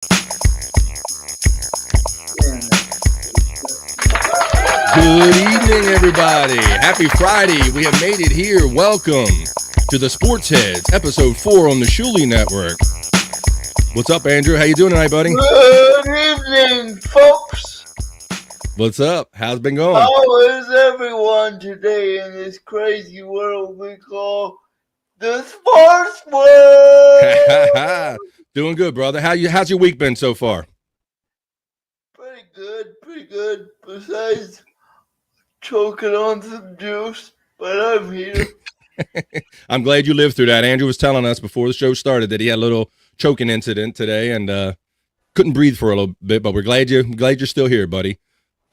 Good evening, everybody. Happy Friday. We have made it here. Welcome to the SportsHeads, episode 4 on the Shuli Network. What's up, Andrew? How you doing tonight, buddy? Good evening, folks. What's up? How's it been going? How is everyone today in this crazy world we call the sports world? Doing good, brother. How's your week been so far? Pretty good. Besides choking on some juice, but I'm here. I'm glad you lived through that. Andrew was telling us before the show started that he had a little choking incident today and couldn't breathe for a little bit, but we're glad you're still here, buddy.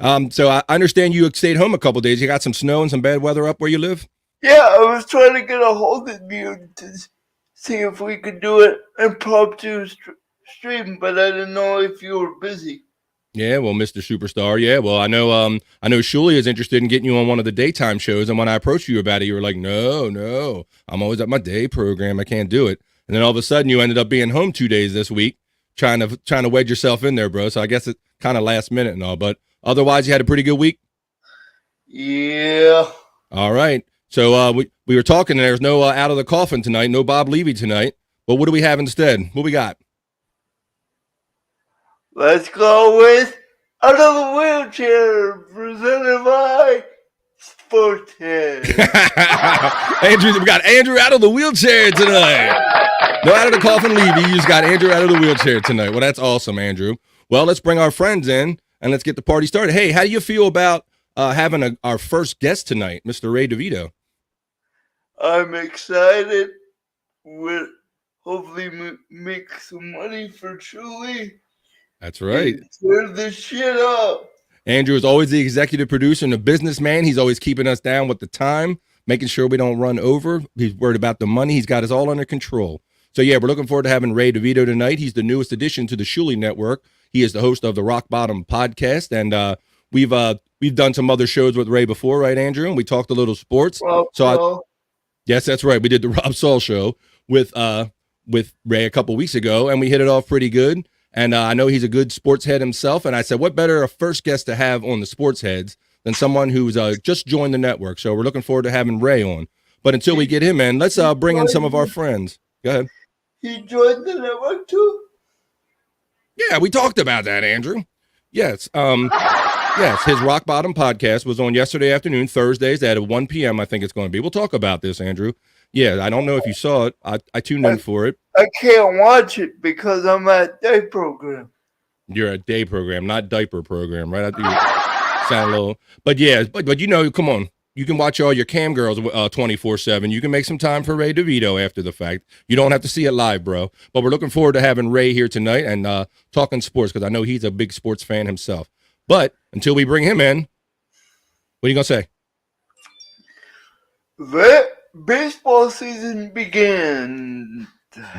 So I understand you stayed home a couple days. You got some snow and some bad weather up where you live? Yeah, I was trying to get a hold of you to see if we could do it impromptu stream, but I didn't know if you were busy. Yeah, well, Mr. Superstar. Yeah, well, I know Shuli is interested in getting you on one of the daytime shows, and when I approached you about it, you were like, no, I'm always at my day program. I can't do it. And then all of a sudden, you ended up being home 2 days this week, trying to wedge yourself in there, bro. So I guess it's kind of last minute and all, but otherwise, you had a pretty good week. Yeah. All right. So we were talking, and there's no out of the coffin tonight, no Bob Levy tonight. But what do we have instead? What we got? Let's go with Out of the Wheelchair, presented by SportsHeads. We got Andrew out of the wheelchair tonight. No out of the coffin, Levy. You just got Andrew out of the wheelchair tonight. Well, that's awesome, Andrew. Well, let's bring our friends in, and let's get the party started. Hey, how do you feel about having our first guest tonight, Mr. Ray DeVito? I'm excited. We'll hopefully make some money for Shuli. That's right. Turn this shit up. Andrew is always the executive producer and a businessman. He's always keeping us down with the time, making sure we don't run over. He's worried about the money. He's got us all under control. So, yeah, we're looking forward to having Ray DeVito tonight. He's the newest addition to the Shuli Network. He is the host of the Rock Bottom Podcast, and we've done some other shows with Ray before, right, Andrew? And we talked a little sports. Yes, that's right. We did the Rob Saul show with Ray a couple weeks ago, and we hit it off pretty good. And I know he's a good sports head himself. And I said, what better a first guest to have on the Sports Heads than someone who's just joined the network? So we're looking forward to having Ray on. But until we get him in, let's bring in some of our friends. Go ahead. He joined the network too? Yeah, we talked about that, Andrew. Yes. Yes, his Rock Bottom Podcast was on yesterday afternoon, Thursdays at 1 p.m. I think it's going to be. We'll talk about this, Andrew. Yeah, I don't know if you saw it. I tuned in for it. I can't watch it because I'm at day program. You're a day program, not diaper program, right? I think sound a little, but yeah, but you know, come on, you can watch all your cam girls 24/7. You can make some time for Ray DeVito after the fact. You don't have to see it live, bro. But we're looking forward to having Ray here tonight and talking sports because I know he's a big sports fan himself. But until we bring him in, what are you gonna say? Baseball season began.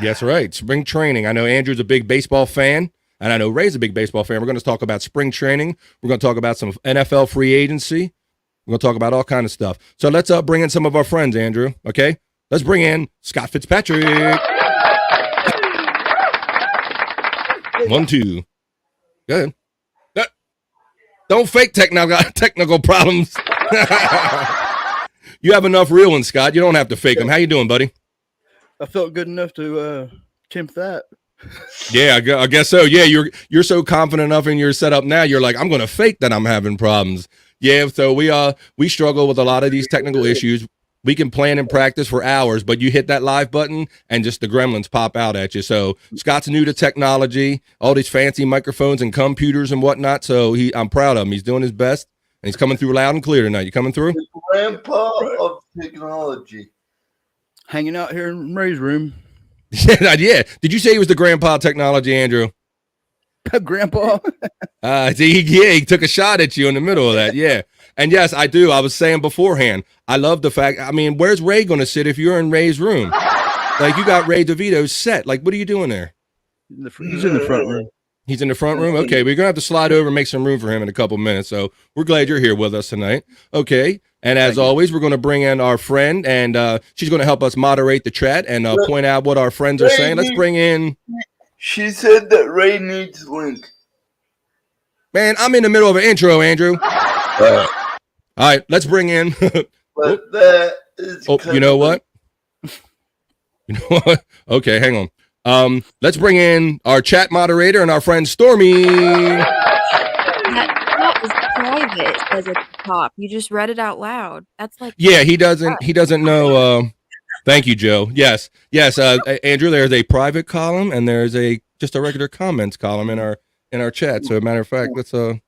That's right. Spring training. I know Andrew's a big baseball fan, and I know Ray's a big baseball fan. We're going to talk about spring training. We're going to talk about some NFL free agency. We're going to talk about all kind of stuff. So let's bring in some of our friends, Andrew. Okay? Let's bring in Scott Fitzpatrick. 1, 2. Go ahead. Don't fake technical problems. You have enough real ones, Scott. You don't have to fake them. How you doing, buddy? I felt good enough to tempt that. Yeah, I guess so. Yeah, you're so confident enough in your setup now. You're like, I'm going to fake that I'm having problems. Yeah, so we struggle with a lot of these technical issues. We can plan and practice for hours, but you hit that live button and just the gremlins pop out at you. So Scott's new to technology, all these fancy microphones and computers and whatnot. So I'm proud of him. He's doing his best. And he's coming through loud and clear tonight. You coming through? The grandpa of technology. Hanging out here in Ray's room. Yeah. Did you say he was the grandpa of technology, Andrew? Grandpa? He took a shot at you in the middle of that. Yeah. And yes, I do. I was saying beforehand, I love the fact, I mean, where's Ray going to sit if you're in Ray's room? Like, you got Ray DeVito's set. Like, what are you doing there? He's in the front room. He's in the front room? Okay, we're going to have to slide over and make some room for him in a couple minutes. So we're glad you're here with us tonight. Okay, and as always, we're going to bring in our friend, and she's going to help us moderate the chat and point out what our friends are saying. Let's bring in She said that Ray needs link. Man, I'm in the middle of an intro, Andrew. All right, let's bring in. But that is. You know what? You know what? Okay, hang on. Let's bring in our chat moderator and our friend Stormy. That is private. It says at the top. You just read it out loud. That's like. Yeah, he doesn't know. Thank you, Joe. Yes. Andrew, there's a private column and there's just a regular comments column in our chat. So, as a matter of fact, let's see.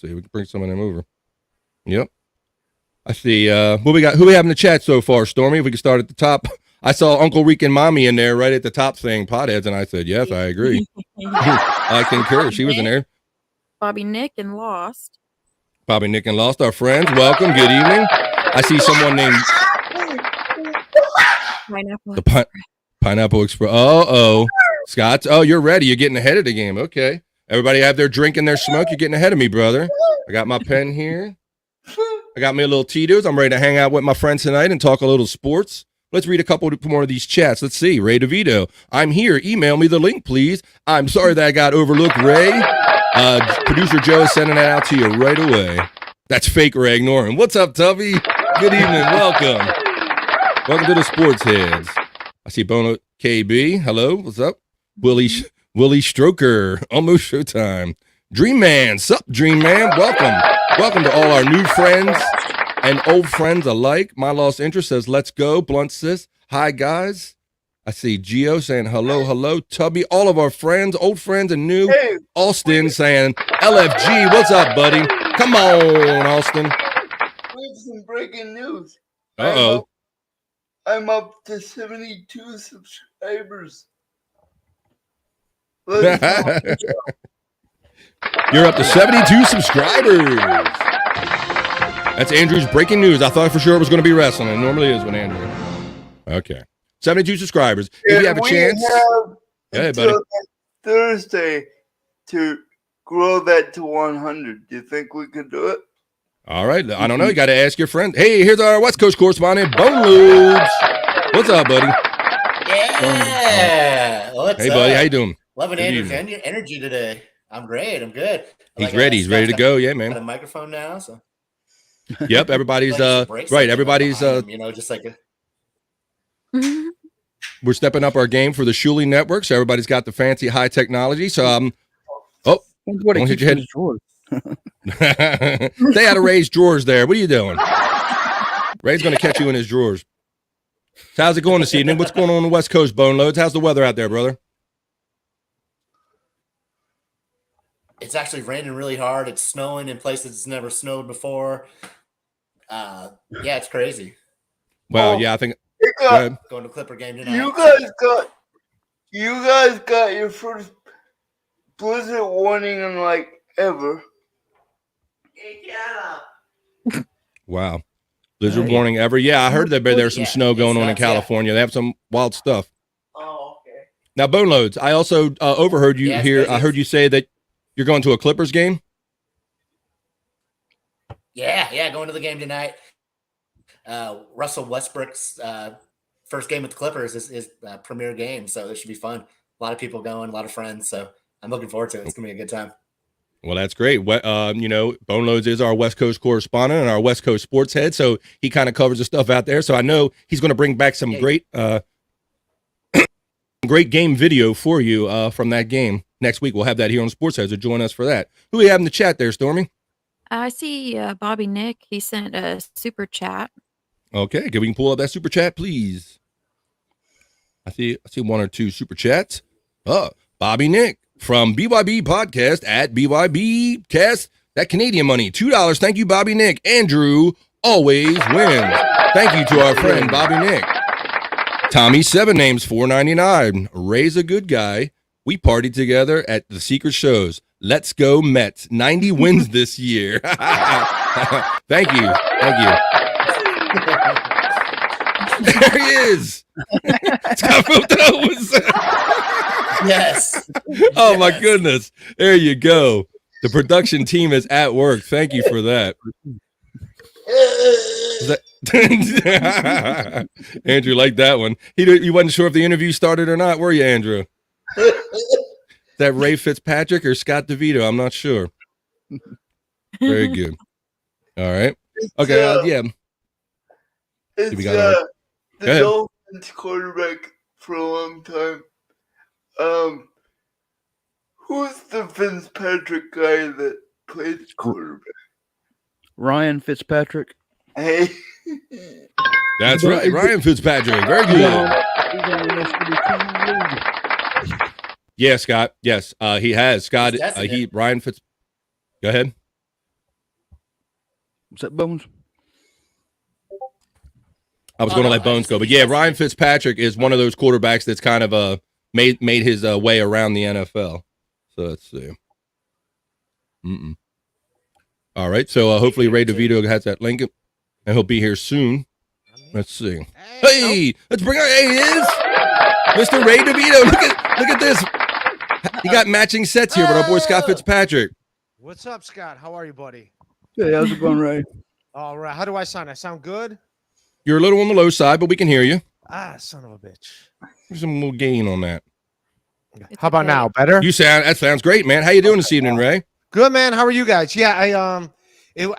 We can bring some of them over. Yep. I see. What we got? Who we have in the chat so far, Stormy? If we can start at the top. I saw Uncle Reek and Mommy in there right at the top saying potheads, and I said, yes, I agree. I concur. She was in there. Bobby Nick and Lost. Bobby Nick and Lost, our friends. Welcome. Good evening. I see someone named Pineapple Express. Scott. Oh, you're ready. You're getting ahead of the game. Okay. Everybody have their drink and their smoke. You're getting ahead of me, brother. I got my pen here. I got me a little Tito's. I'm ready to hang out with my friends tonight and talk a little sports. Let's read a couple more of these chats. Let's see. Ray DeVito. I'm here. Email me the link, please. I'm sorry that I got overlooked, Ray. Producer Joe is sending that out to you right away. That's fake Ray. Ignore him. What's up, Tubby? Good evening. Welcome. Welcome to the Sports Heads. I see Bono KB. Hello. What's up? Willie Stroker. Almost showtime. Dream Man. Sup, Dream Man? Welcome. Welcome to all our new friends and old friends alike. My Lost Interest says, let's go. Blunt says, hi, guys. I see Gio saying hello. Tubby, all of our friends, old friends and new. Hey, Austin saying, LFG, what's up, buddy? Come on, Austin. we have some breaking news. Uh-oh. I'm up to 72 subscribers. You're up to 72 subscribers. That's Andrew's breaking news. I thought for sure it was going to be wrestling. It normally is with Andrew. Okay. 72 subscribers. If you have a chance. Hey, buddy. Thursday to grow that to 100. Do you think we could do it? All right. I don't know. You got to ask your friend. Hey, here's our West Coast correspondent, Bone Loads. What's up, buddy? Yeah. What's hey, up? buddy. How you doing? Loving Andrew's energy today. I'm great. I'm good. He's ready. He's ready to go. Yeah, man. Got a microphone now, so. Yep. Everybody's right. Everybody's just like a. We're stepping up our game for the Shuley Network, so everybody's got the fancy high technology. So don't hit your head. Stay out of Ray's drawers there. What are you doing? Ray's going to catch you in his drawers. So how's it going this evening? What's going on the West Coast, Bone Loads? How's the weather out there, brother? It's actually raining really hard. It's snowing in places it's never snowed before. Yeah, it's crazy. Well, yeah, I think going to Clipper game tonight. You guys got your first blizzard warning in like ever. Yeah. Wow. Blizzard warning ever. Yeah, I heard that there's some snow going on in California. They have some wild stuff. Oh, okay. Now, Bone Loads, I also overheard you here. I heard you say that you're going to a Clippers game. Yeah, going to the game tonight. Russell Westbrook's first game with the Clippers is premier game, so it should be fun. A lot of people going, a lot of friends, so I'm looking forward to it. It's gonna be a good time. Well, that's great. Bone Loads is our West Coast correspondent and our West Coast sports head, so he kind of covers the stuff out there. So I know he's going to bring back some great game video for you from that game next week. We'll have that here on Sports Heads. So join us for that. Who we have in the chat there, Stormy? I see Bobby Nick. He sent a super chat. Okay, we can pull up that super chat, please. I see one or two super chats. Bobby Nick from BYB Podcast at BYBcast. That Canadian money, $2. Thank you, Bobby Nick. Andrew always wins. Thank you to our friend Bobby Nick. Tommy 7 names $4.99. Ray's a good guy. We partied together at the secret shows. Let's go Mets. 90 wins this year. Thank you. There he is. Scott Filton. Yes. Oh, my goodness. There you go. The production team is at work. Thank you for that. Andrew liked that one. You wasn't sure if the interview started or not, were you, Andrew? that Ray Fitzpatrick or Scott DeVito? I'm not sure. Very good. All right. Okay. Yeah. It's We got the Go ahead. Dolphins quarterback for a long time. Who's the Fitzpatrick guy that played quarterback? Ryan Fitzpatrick. Hey. That's right. Ryan Fitzpatrick. Very good. Yeah, Scott. Yes, he has. Scott. Ryan Fitz. Go ahead. What's that, Bones? I was going to let Bones go, but yeah, Ryan Fitzpatrick is one of those quarterbacks that's kind of made his way around the NFL. So let's see. All right. So hopefully Ray DeVito has that link, and he'll be here soon. Let's see. Hey, let's bring out. Hey, he is Mr. Ray DeVito. Look at this. You got matching sets here with our boy Scott Fitzpatrick. What's up, Scott? How are you, buddy? Hey, how's it going, Ray? All right. How do I sound? I sound good? You're a little on the low side, but we can hear you. Ah, son of a bitch. There's some little gain on that. How about now? Better? That sounds great, man. How you doing this evening, Ray? Good, man. How are you guys? Yeah,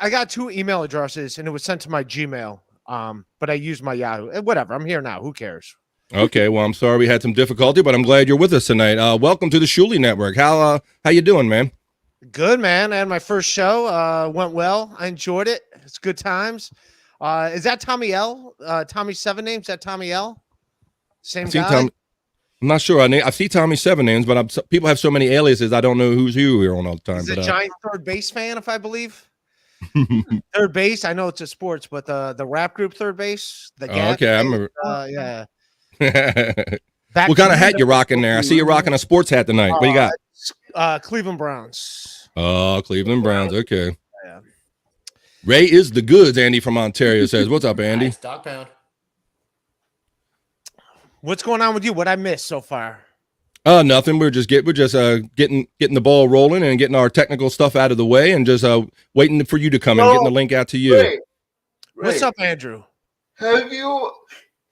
I got 2 email addresses, and it was sent to my Gmail. But I used my Yahoo. Whatever. I'm here now. Who cares? Okay, well, I'm sorry we had some difficulty, but I'm glad you're with us tonight. Welcome to the Shuley Network. How you doing, man? Good, man. I had my first show. Went well. I enjoyed it. It's good times. Is that Tommy L? Tommy's 7 names? Is that Tommy L? Same guy? I'm not sure. I see Tommy's 7 names, but people have so many aliases, I don't know who's who here on all the time. He's a giant third base fan, if I believe. Third base. I know it's a sports, but the rap group Third Base. Okay, I remember. Yeah. What kind of hat you rocking there? I see you rocking a sports hat tonight. What you got? Cleveland Browns. Oh, Cleveland Browns. Okay. Yeah. Ray is the goods. Andy from Ontario says, "What's up, Andy?" Nice, dog pound. What's going on with you? What I missed so far? Nothing. We're just getting the ball rolling and getting our technical stuff out of the way, and just waiting for you to come and getting the link out to you. Ray, What's up, Andrew? Have you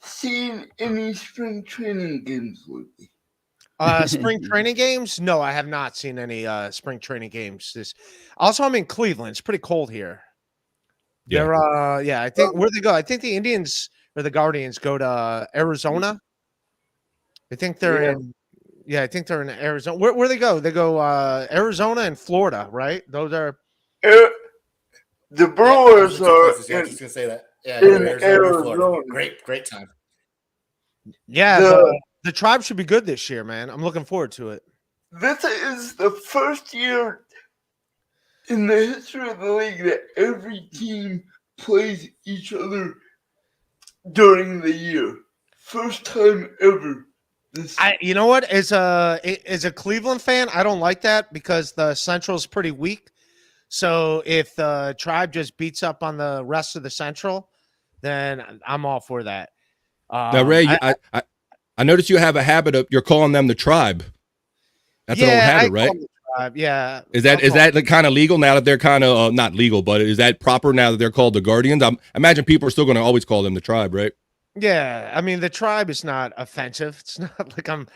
seen any spring training games lately? Spring training games? No, I have not seen any spring training games. Also, I'm in Cleveland. It's pretty cold here. Yeah. They're I think where they go. I think the Indians or the Guardians go to Arizona. I think they're in. Yeah, I think they're in Arizona. Where they go? They go Arizona and Florida, right? Those are the Brewers Yeah, are I was just gonna say that. Yeah, in Arizona, Florida. Arizona. Great time. Yeah, the Tribe should be good this year, man. I'm looking forward to it. This is the first year in the history of the league that every team plays each other during the year. First time ever. You know what? As a Cleveland fan, I don't like that because the Central is pretty weak. So if the Tribe just beats up on the rest of the Central, then I'm all for that. Now, Ray, I noticed you have a habit of you're calling them the Tribe. That's an old habit, right? Yeah. Is that kind of legal now that they're kind of not legal, but is that proper now that they're called the Guardians? I imagine people are still going to always call them the Tribe, right? Yeah, I mean the Tribe is not offensive. It's not like I'm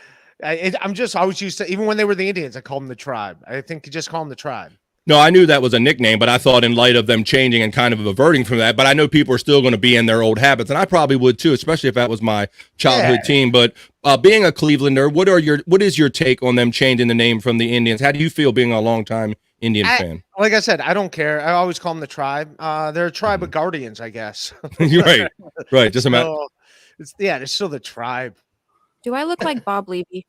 just always used to, even when they were the Indians, I called them the Tribe. I think you just call them the Tribe. No, I knew that was a nickname, but I thought in light of them changing and kind of averting from that, but I know people are still going to be in their old habits, and I probably would too, especially if that was my childhood team. But being a Clevelander, what is your take on them changing the name from the Indians? How do you feel being a longtime Indian fan? Like I said, I don't care. I always call them the Tribe. They're a tribe of guardians, I guess. right. Just about. They're still the Tribe. Do I look like Bob Levy?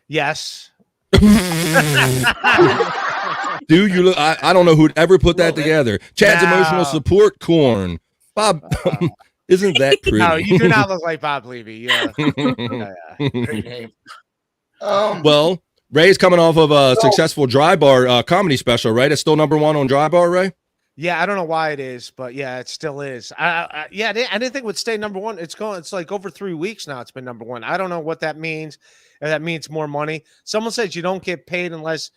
Yes. Do you look? I don't know who'd ever put that together. Chad's emotional support corn. Bob, isn't that pretty? No, you do not look like Bob Levy. Yeah. Great name. Well, Ray's coming off of a successful Dry Bar comedy special, right? It's still #1 on Dry Bar, Ray? Yeah, I don't know why it is, but yeah, it still is. I didn't think it would stay #1. It's like over 3 weeks now. It's been #1. I don't know what that means. If that means more money. Someone says you don't get paid unless,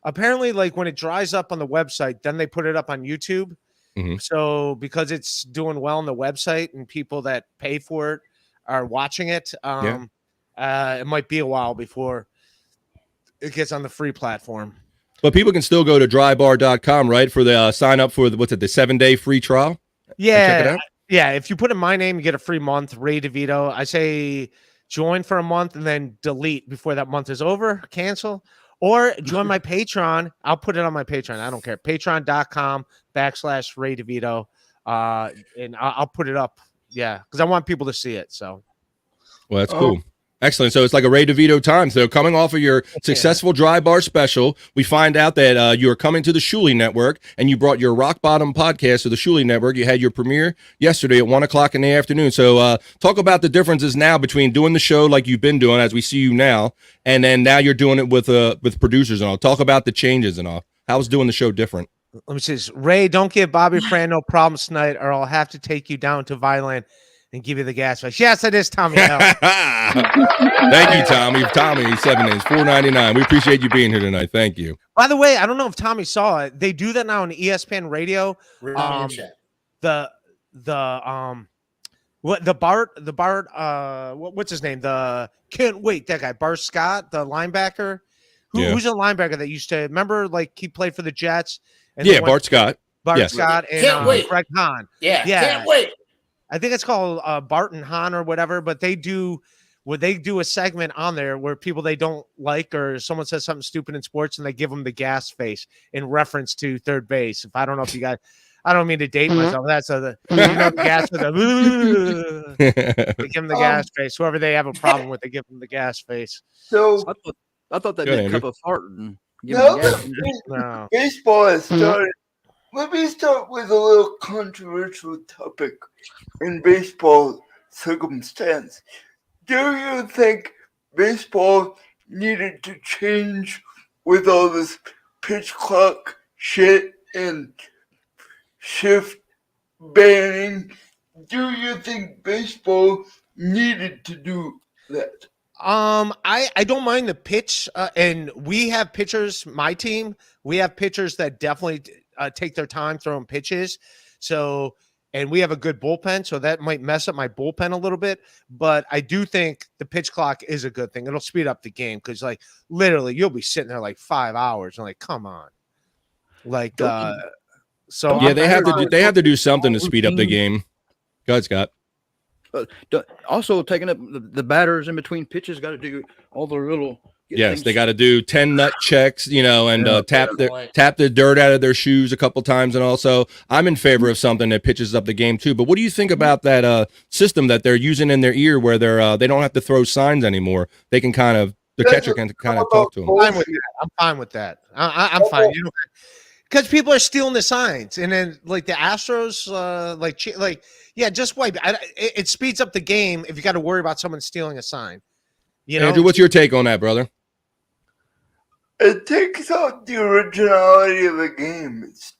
apparently, like when it dries up on the website, then they put it up on YouTube. Mm-hmm. So because it's doing well on the website and people that pay for it are watching it, it might be a while before it gets on the free platform. But people can still go to drybar.com, right, for the sign up for the 7-day free trial. Yeah, check it out. yeah. If you put in my name, you get a free month. Ray DeVito. I say join for a month and then delete before that month is over. Cancel. Or join my Patreon. I'll put it on my Patreon. I don't care. Patreon.com/Ray DeVito. And I'll put it up. Yeah, because I want people to see it. So, Well, that's cool. Excellent. So it's like a Ray DeVito time. So coming off of your successful Dry Bar special, we find out that you are coming to the Shuley Network, and you brought your Rock Bottom podcast to the Shuley Network. You had your premiere yesterday at 1:00 in the afternoon. So talk about the differences now between doing the show like you've been doing, as we see you now, and then now you're doing it with producers and all. Talk about the changes and all. How's doing the show different? let me see this. Ray, don't give Bobby Fran no problems tonight, or I'll have to take you down to Vineland and give you the gas price. Yes, it is Tommy L. Thank you, Tommy. Tommy, 7 days, $4.99. We appreciate you being here tonight. Thank you. By the way, I don't know if Tommy saw it. They do that now on ESPN Radio. What's his name? Can't wait. That guy, Bart Scott, the linebacker. Who's a linebacker that used to remember? Like he played for the Jets. And Bart Scott. Scott and Greg Hahn. Yeah. Can't wait. I think it's called Barton Hahn or whatever, but they do a segment on there where people they don't like or someone says something stupid in sports and they give them the gas face in reference to third base. I don't know if you guys, I don't mean to date myself. That's the gas with the they give them the gas face. Whoever they have a problem with, they give them the gas face. So I thought that Good, did Andrew. cup of fart and No. baseball has started. Let me start with a little controversial topic in baseball circumstance. Do you think baseball needed to change with all this pitch clock shit and shift banning? Do you think baseball needed to do that? I don't mind the pitch, and we have pitchers. My team, we have pitchers that definitely take their time throwing pitches. So, and we have a good bullpen, so that might mess up my bullpen a little bit. But I do think the pitch clock is a good thing. It'll speed up the game because, like, literally, you'll be sitting there like 5 hours and like, come on, like, so Yeah, they have to do something to speed up the game. Go ahead, Scott. Also, taking up the batters in between pitches, got to do all the little. Yes, they got to do 10 nut checks, and tap the dirt out of their shoes a couple times. And also, I'm in favor of something that pitches up the game too. But what do you think about that system that they're using in their ear, where they don't have to throw signs anymore? They can the catcher can kind of talk to them. I'm fine with that. I'm fine. Because people are stealing the signs, and then like the Astros, just wipe. It speeds up the game if you got to worry about someone stealing a sign. Andrew, what's your take on that, brother? It takes out the originality of the game. It's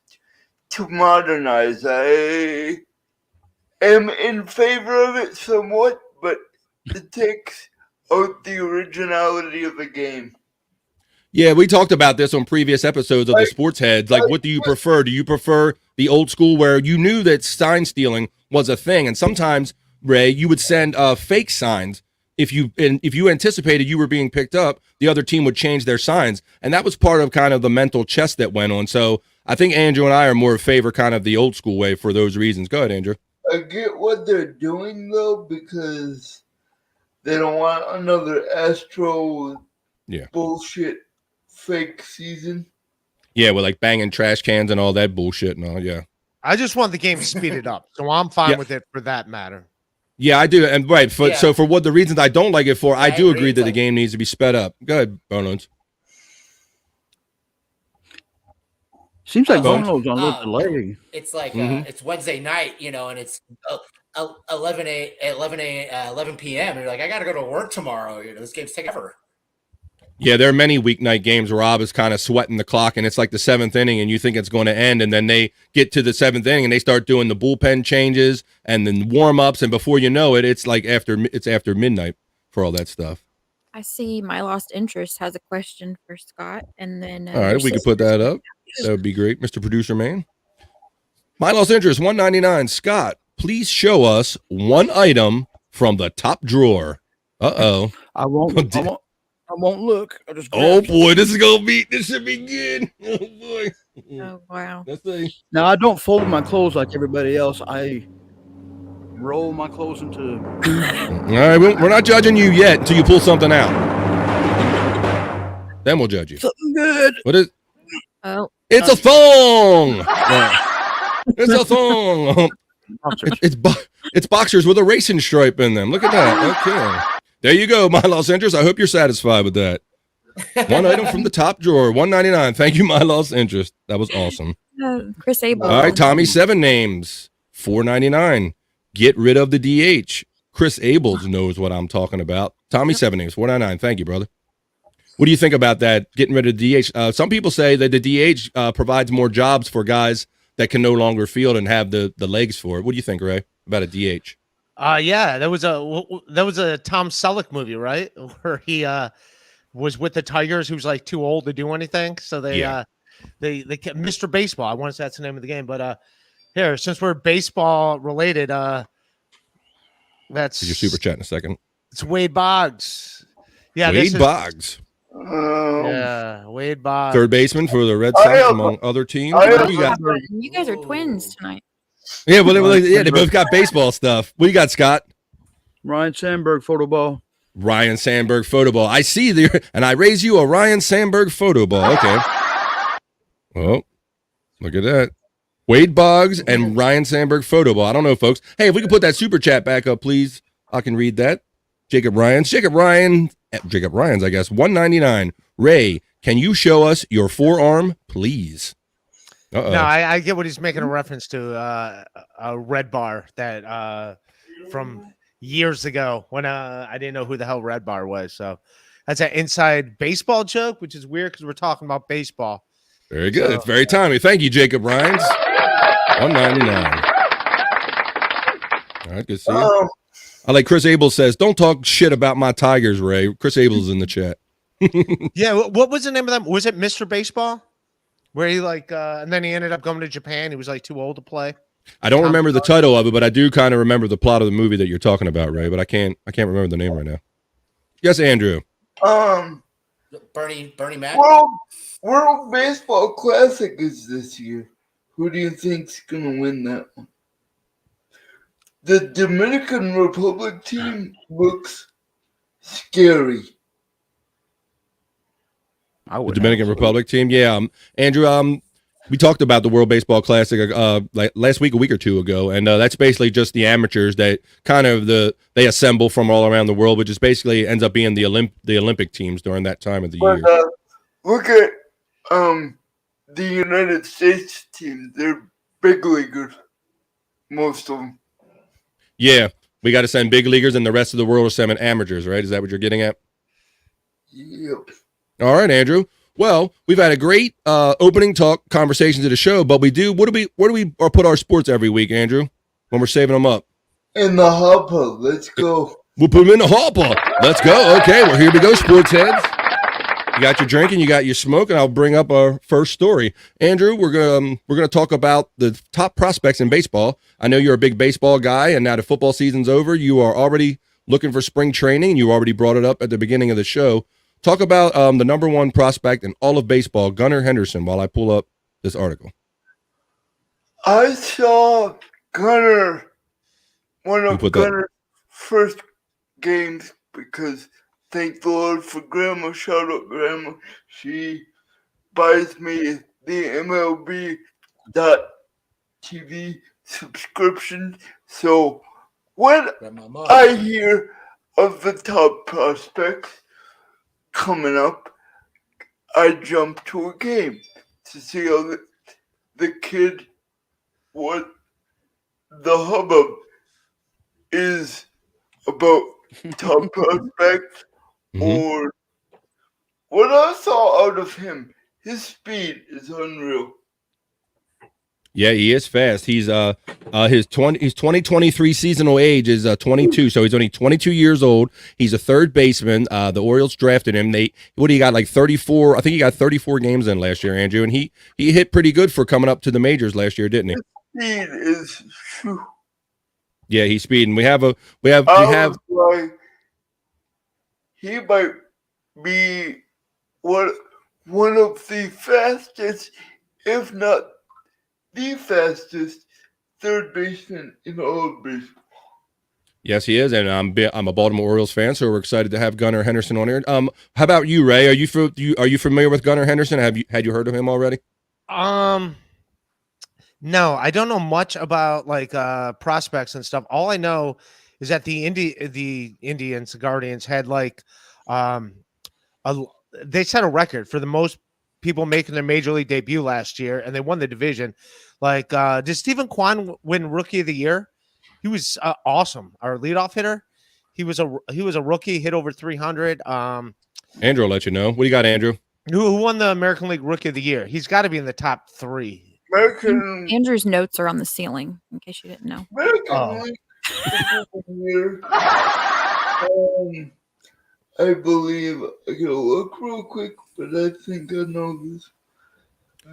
to modernize. I am in favor of it somewhat, but it takes out the originality of the game. Yeah, we talked about this on previous episodes of the Sports Heads. Like, what do you prefer? Do you prefer the old school where you knew that sign stealing was a thing? And sometimes, Ray, you would send fake signs. If you anticipated you were being picked up, the other team would change their signs. And that was part of kind of the mental chess that went on. So I think Andrew and I are more in favor kind of the old school way for those reasons. Go ahead, Andrew. I get what they're doing, though, because they don't want another Astro bullshit fake season. Yeah, with like banging trash cans and all that bullshit and all, yeah. I just want the game speeded up, so I'm fine with it for that matter. Yeah, I do. And so for what the reasons I don't like it for, I do agree that the game needs to be sped up. Go ahead, Bones. Seems like Bones on a little delay. It's like it's Wednesday night, and it's 11 p.m. And you're like, I got to go to work tomorrow. This game's taking forever. Yeah, there are many weeknight games where Rob is kind of sweating the clock, and it's like the 7th inning, and you think it's going to end, and then they get to the 7th inning, and they start doing the bullpen changes and then warm-ups, and before you know it, it's like after midnight for all that stuff. I see My Lost Interest has a question for Scott, and then all right, we can put that up. That would be great, Mr. Producer Man. My Lost Interest, $1.99. Scott, please show us one item from the top drawer. Uh-oh. I won't. I won't look. I just Oh grab boy, this should be good. Oh boy. Oh wow. Let's see. Now I don't fold my clothes like everybody else. I roll my clothes into. All right, we're not judging you yet until you pull something out. Then we'll judge you. Something good. What is? Oh, It's a thong. It's a thong. It's boxers with a racing stripe in them. Look at that. Okay. There you go, my Los Angeles. I hope you're satisfied with that. One item from the top drawer, $199. Thank you, my Los Angeles. That was awesome. Chris Abel. All right, Tommy, 7 names, $499. Get rid of the DH. Chris Abels knows what I'm talking about. Tommy, 7 names, $499. Thank you, brother. What do you think about that, getting rid of the DH? Some people say that the DH provides more jobs for guys that can no longer field and have the legs for it. What do you think, Ray, about a DH? Yeah, there was a Tom Selleck movie, right, where he was with the Tigers, who's like too old to do anything. So they kept Mr. Baseball. I want to say that's the name of the game, but here, since we're baseball related, that's Your super chat in a second. It's Wade Boggs. Yeah, Wade Boggs. Yeah, Wade Boggs. Third baseman for the Red Sox, among other teams. What do you got? You guys are twins tonight. Yeah, well, they both got baseball stuff. What do you got, Scott? Ryan Sandberg photo ball. Ryan Sandberg photo ball. I see there, and I raise you a Ryan Sandberg photo ball. Okay. Oh, look at that. Wade Boggs and Ryan Sandberg photo ball. I don't know, folks. Hey, if we can put that super chat back up, please. I can read that. Jacob Ryans, I guess. $199. Ray, can you show us your forearm, please? Uh-oh. No, I get what he's making a reference to. A Red Bar that from years ago when I didn't know who the hell Red Bar was. So that's an inside baseball joke, which is weird because we're talking about baseball. Very good. It's very timely. Thank you, Jacob Ryans. $199. All right, good to see you. I like Chris Abel says, don't talk shit about my Tigers, Ray. Chris Abel's in the chat. Yeah, what was the name of that? Was it Mr. Baseball? Where he and then he ended up going to Japan. He was like too old to play. I don't remember the title of it, but I do kind of remember the plot of the movie that you're talking about, Ray. But I can't remember the name right now. Yes, Andrew. Bernie Mac. World Baseball Classic is this year. Who do you think's gonna win that one? The Dominican Republic team looks scary. The Dominican Republic team, yeah. Andrew, we talked about the World Baseball Classic like last week, a week or two ago, and that's basically just the amateurs that kind of they assemble from all around the world, which is basically ends up being the Olympic teams during that time of the year. Look at the United States team; they're big leaguers, most of them. Yeah, we got to send big leaguers, and the rest of the world are sending amateurs, right? Is that what you're getting at? Yep. All right, Andrew. Well, we've had a great opening talk conversation to the show, but where do we put our sports every week, Andrew, when we're saving them up? In the hopper. Let's go. We'll put them in the hopper. Let's go. Okay, well, here we go, sports heads. You got your drink and you got your smoke, and I'll bring up our first story. Andrew, we're gonna talk about the top prospects in baseball. I know you're a big baseball guy, and now the football season's over. You are already looking for spring training. You already brought it up at the beginning of the show. Talk about the number one prospect in all of baseball, Gunnar Henderson, while I pull up this article. I saw Gunnar, one of Gunnar's first games, because thank the Lord for Grandma. Shout out Grandma. She buys me the MLB.TV subscription. So when I hear of the top prospects coming up, I jump to a game to see how the kid, what the hubbub is about top prospects, or what I saw out of him. His speed is unreal. Yeah, he is fast. He's his 2023 seasonal age is 22, so he's only 22 years old. He's a third baseman. The Orioles drafted him. He got like 34? I think he got 34 games in last year, Andrew, and he hit pretty good for coming up to the majors last year, didn't he? His speed is Yeah, he's speeding. We have like, he might be one of the fastest, if not the fastest, third baseman in all of baseball. Yes, he is, and I'm a Baltimore Orioles fan, so we're excited to have Gunnar Henderson on here. How about you, Ray? Are you familiar with Gunnar Henderson? Had you heard of him already? No, I don't know much about like prospects and stuff. All I know is that the Indians, the Guardians, had like they set a record for the most people making their major league debut last year, and they won the division. Like, did Stephen Kwan win Rookie of the Year? He was awesome. Our leadoff hitter. He was a rookie, hit over 300. Andrew will let you know. What do you got, Andrew? Who won the American League Rookie of the Year? He's got to be in the top 3. Andrew's notes are on the ceiling, in case you didn't know. American League Rookie of the Year. I believe I gotta look real quick, but I think I know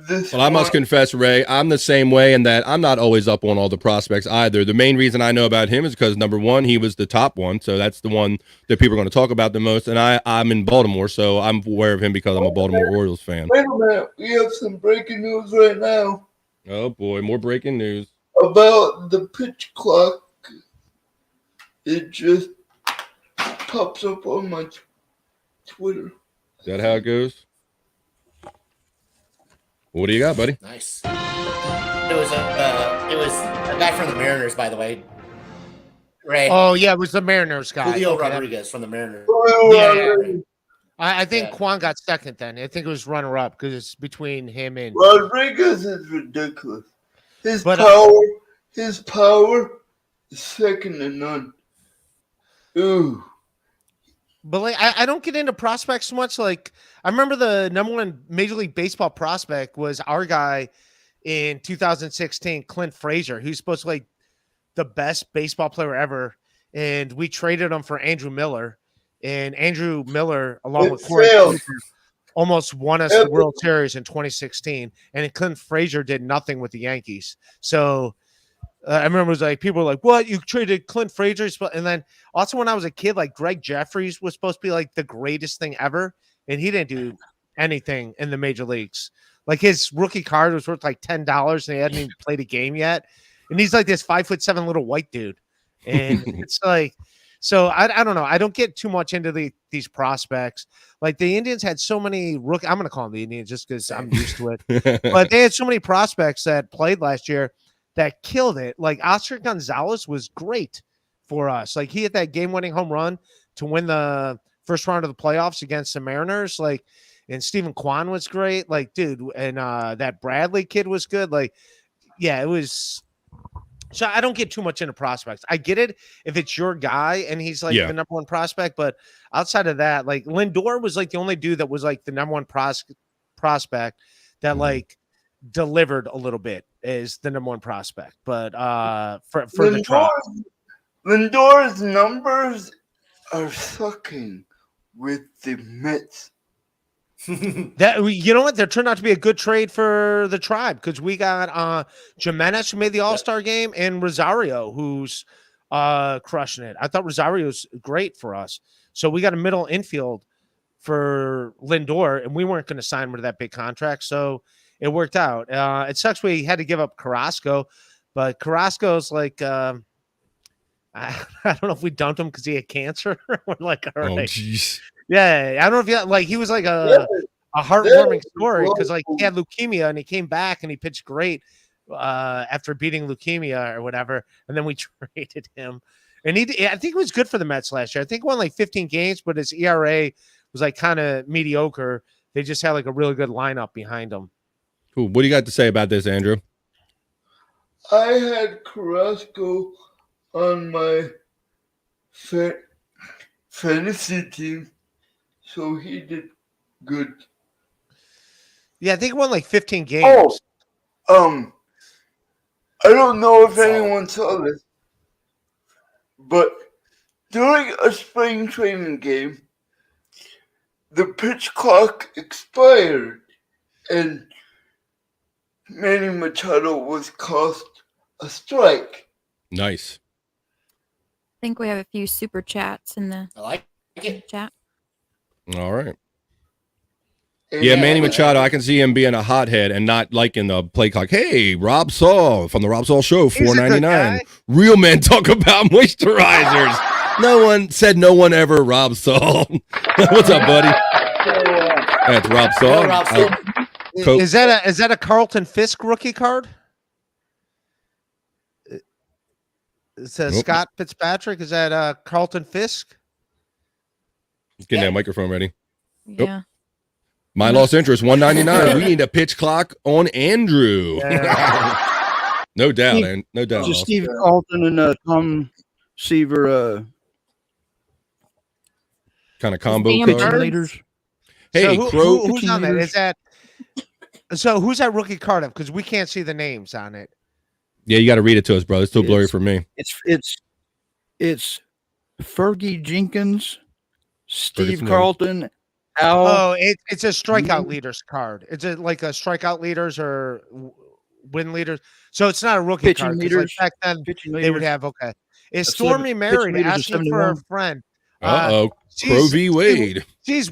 this. Well, I must confess, Ray, I'm the same way in that I'm not always up on all the prospects either. The main reason I know about him is because, number one, he was the top one, so that's the one that people are going to talk about the most, and I'm in Baltimore, so I'm aware of him because I'm a Baltimore Orioles fan. Wait a minute, we have some breaking news right now. Oh, boy, more breaking news. About the pitch clock. It just pops up on my Twitter. Is that how it goes? What do you got, buddy? Nice. It was a guy from the Mariners, by the way. Ray. Oh yeah, it was the Mariners guy. Julio Okay, Rodriguez from the Mariners. Yeah. I think Yeah. Kwan got second then. I think it was runner up because it's between him and Rodriguez is ridiculous. His But, power is second to none. Ooh. But like, I don't get into prospects so much. Like, I remember the number one Major League Baseball prospect was our guy in 2016, Clint Frazier, who's supposed to be like the best baseball player ever. And we traded him for Andrew Miller. And Andrew Miller, along with Corey Kluber, almost won us the World Series in 2016. And Clint Frazier did nothing with the Yankees. So I remember it was like people were like, "What? You traded Clint Frazier?" And then also when I was a kid, like Greg Jeffries was supposed to be like the greatest thing ever, and he didn't do anything in the major leagues. Like his rookie card was worth like $10, and he hadn't even played a game yet. And he's like this 5'7" little white dude, and it's like, so I don't know. I don't get too much into these prospects. Like the Indians had so many rookie. I'm gonna call them the Indians just because I'm used to it. But they had so many prospects that played last year that killed it. Like Oscar Gonzalez was great for us. Like he hit that game-winning home run to win the first round of the playoffs against the Mariners. Like, and Stephen Kwan was great. Like, dude, and that Bradley kid was good. Like, yeah, it was. So I don't get too much into prospects. I get it if it's your guy and he's like the number one prospect, but outside of that, like Lindor was like the only dude that was like the number one prospect that like delivered a little bit is the number one prospect. But for the trial, Lindor's numbers are sucking with the Mets. that you know what, there turned out to be a good trade for the Tribe because we got Jimenez, who made the All-Star game, and Rosario, who's crushing it. I thought Rosario's great for us, so we got a middle infield for Lindor, and we weren't going to sign him to that big contract, so it worked out. It sucks we had to give up Carrasco, but Carrasco's like I don't know if we dumped him because he had cancer. We're like, all right. Jeez. Yeah, I don't know if you like. He was like a heartwarming story because like he had leukemia and he came back and he pitched great after beating leukemia or whatever, and then we traded him. And I think it was good for the Mets last year. I think he won like 15 games, but his ERA was like kind of mediocre. They just had like a really good lineup behind him. Cool. What do you got to say about this, Andrew? I had Carrasco on my fantasy team, so he did good. Yeah, I think he won like 15 games. I don't know if anyone saw this, but during a spring training game, the pitch clock expired, and Manny Machado was cost a strike. Nice. I think we have a few super chats in the I like it. chat. All right. Yeah, Manny Machado, I can see him being a hothead and not liking the play clock. Hey, Rob Saul from the Rob Saul Show, $4.99. Real men talk about moisturizers. No one ever Rob Saul. What's up, buddy? That's Rob Saul. Rob Saul. Is that a Carlton Fisk rookie card? It says Scott Fitzpatrick. Is that Carlton Fisk? Getting that microphone ready. Yeah. Nope. My lost interest, $1.99. We need a pitch clock on Andrew. No doubt, man. No doubt. Just Steve Carlton and Tom Seaver kind of combo Damn card. leaders. Hey, so Crow. who's on that? Is that who's that rookie card of? Because we can't see the names on it. Yeah, you got to read it to us, bro. It's too blurry for me. It's Fergie Jenkins, Steve Ferguson. Carlton, Al. Oh, it's a strikeout leaders card. It's like a strikeout leaders or win leaders. So it's not a rookie Pitching card. 'Cause leaders. Like back then, pitching they would leaders. have Is That's Stormy pitching married? leaders Asking of for a 71. friend. Crow v. Wade. She's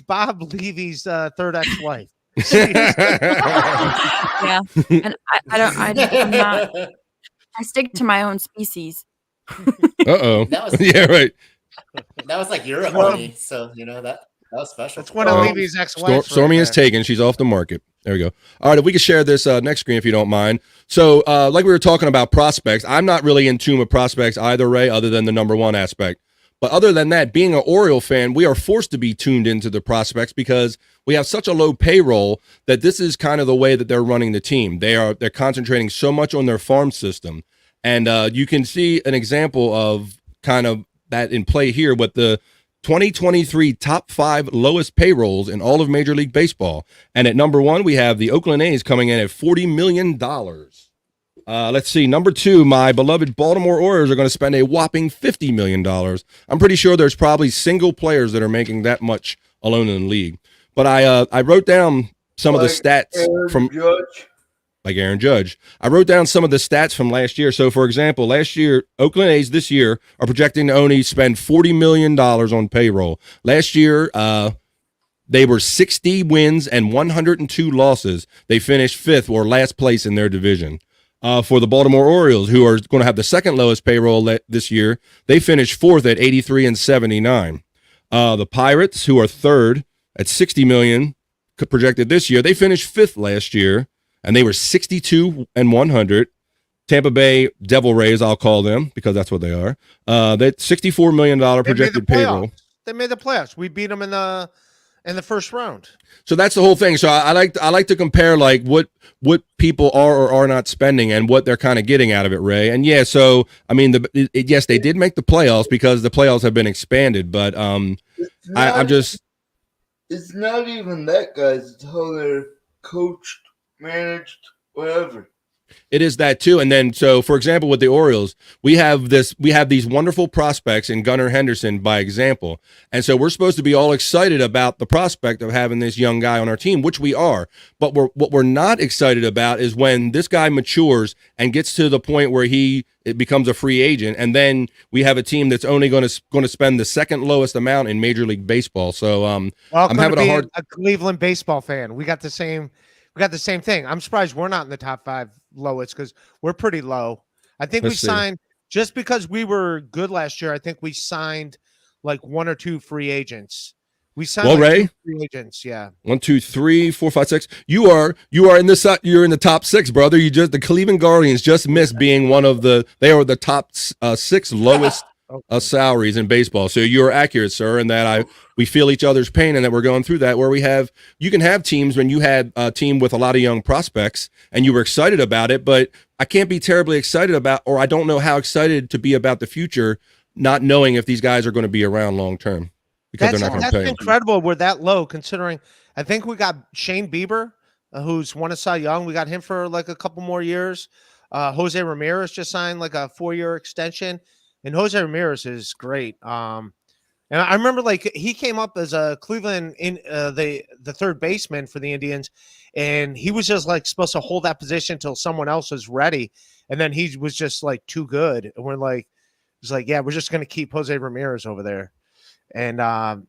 Bob Levy's third ex-wife. Yeah. And I'm not. I stick to my own species. That was Yeah, right. that was like Europe money, so that was special. That's one of Levy's ex-wives. Stormy is taken. She's off the market. There we go. All right, if we could share this next screen, if you don't mind. So, like we were talking about prospects, I'm not really in tune with prospects either, Ray, other than the number one aspect. But other than that, being an Oriole fan, we are forced to be tuned into the prospects because we have such a low payroll that this is kind of the way that they're running the team. They're concentrating so much on their farm system. And you can see an example of kind of that in play here with the 2023 top 5 lowest payrolls in all of Major League Baseball. And at number 1, we have the Oakland A's coming in at $40 million. Let's see. Number 2, my beloved Baltimore Orioles are going to spend a whopping $50 million. I'm pretty sure there's probably single players that are making that much alone in the league. But I wrote down some of the stats from Judge. like Aaron Judge. I wrote down some of the stats from last year. So, for example, last year, Oakland A's this year are projecting to only spend $40 million on payroll. Last year, they were 60 wins and 102 losses. They finished 5th or last place in their division. For the Baltimore Orioles, who are going to have the second lowest payroll this year, they finished 4th at 83 and 79. The Pirates, who are 3rd at 60 million projected this year, they finished 5th last year, and they were 62 and 100. Tampa Bay Devil Rays, I'll call them because that's what they are. That $64 million projected payroll. They made the playoffs. We beat them in the first round. So that's the whole thing. So I like to compare like what people are or are not spending and what they're kind of getting out of it, Ray. And yeah, so I mean, yes, they did make the playoffs because the playoffs have been expanded, but I'm just. It's not even that, guys. It's how they're coached, managed, whatever. It is that too. And then, so for example, with the Orioles, we have these wonderful prospects in Gunnar Henderson by example. And so we're supposed to be all excited about the prospect of having this young guy on our team, which we are. But what we're not excited about is when this guy matures and gets to the point where it becomes a free agent. And then we have a team that's only going to spend the second lowest amount in Major League Baseball. So I'm having a Cleveland baseball fan. We got the same thing. I'm surprised we're not in the top 5 lowest because we're pretty low. I think we signed just because we were good last year. I think we signed like 1 or 2 free agents. We signed Ray, 2 free agents. Yeah. 1, 2, 3, 4, 5, 6. You are in the you're in the top 6, brother. The Cleveland Guardians just missed being they are the top 6 lowest salaries in baseball. So you're accurate, sir, in that we feel each other's pain and that we're going through that where you can have teams when you had a team with a lot of young prospects and you were excited about it, but I can't be terribly excited about, or I don't know how excited to be about the future, not knowing if these guys are going to be around long term because they're not going to pay. That's incredible. We're that low considering I think we got Shane Bieber, who's won a Cy Young. We got him for like a couple more years. Jose Ramirez just signed like a 4-year extension. And Jose Ramirez is great. And I remember like he came up as a Cleveland in the third baseman for the Indians, and he was just like supposed to hold that position until someone else was ready. And then he was just like too good. And we're like, yeah, we're just gonna keep Jose Ramirez over there. And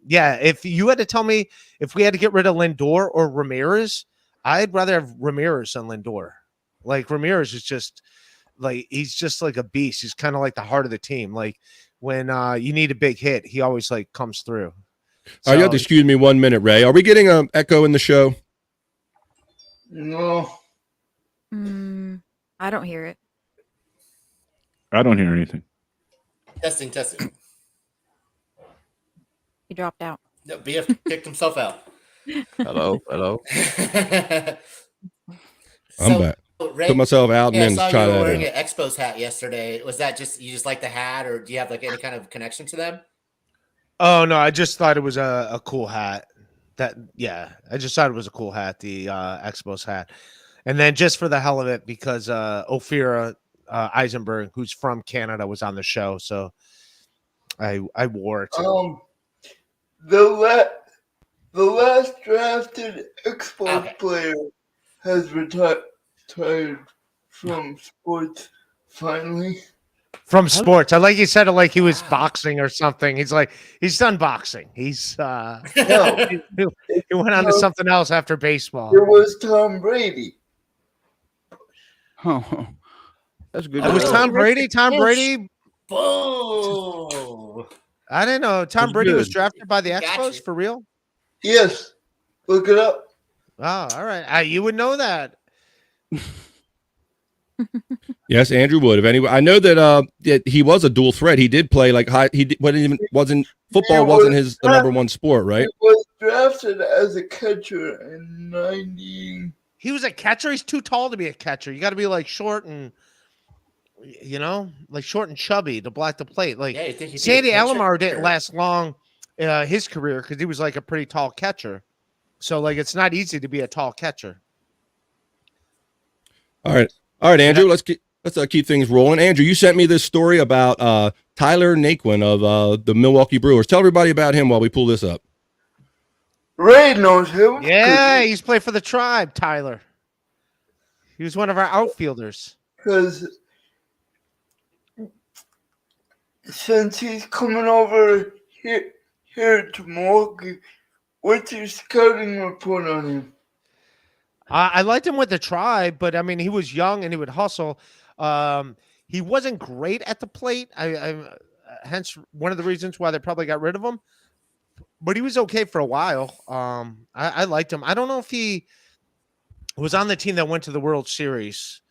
if you had to tell me if we had to get rid of Lindor or Ramirez, I'd rather have Ramirez than Lindor. Like Ramirez is just like he's just like a beast. He's kind of like the heart of the team. Like when you need a big hit, he always like comes through. So, you have to excuse me 1 minute, Ray. Are we getting an echo in the show? No. I don't hear it. I don't hear anything. Testing. He dropped out. No, BF kicked himself out. Hello. I'm back. Ray, Put myself out I and saw then try you were that wearing out. an Expos hat yesterday. Was that just you just like the hat, or do you have like any kind of connection to them? Oh no, I just thought it was a cool hat. I just thought it was a cool hat, the Expos hat. And then just for the hell of it, because Ophira Eisenberg, who's from Canada, was on the show, so I wore it. The last drafted Expos player has retired from sports finally. From sports. I like you said it like he was boxing or something. He's like, he's done boxing. He's he went on to something else after baseball. It was Tom Brady. Oh, that's good. It was Tom Brady. Tom Brady. Whoa! I didn't know Tom That's Brady was good. drafted by the Got Expos you. for real. Yes. Look it up. Oh, all right. You would know that. Yes, Andrew would. If anyone, I know that he was a dual threat. He did play like high. Football wasn't his number one sport, right? He was drafted as a catcher in 90. He was a catcher. He's too tall to be a catcher. You got to be like short and, like short and chubby to block the plate. Like Yeah, you think he'd be a Sandy catcher? Alomar didn't last long his career because he was like a pretty tall catcher. So like it's not easy to be a tall catcher. All right, Andrew. Let's keep things rolling. Andrew, you sent me this story about Tyler Naquin of the Milwaukee Brewers. Tell everybody about him while we pull this up. Ray knows him. Yeah, he's played for the Tribe, Tyler. He was one of our outfielders. Because since he's coming over here to Milwaukee, what's your scouting report on him? I liked him with the Tribe, but I mean, he was young and he would hustle. He wasn't great at the plate. Hence one of the reasons why they probably got rid of him. But he was okay for a while. I liked him. I don't know if he was on the team that went to the World Series,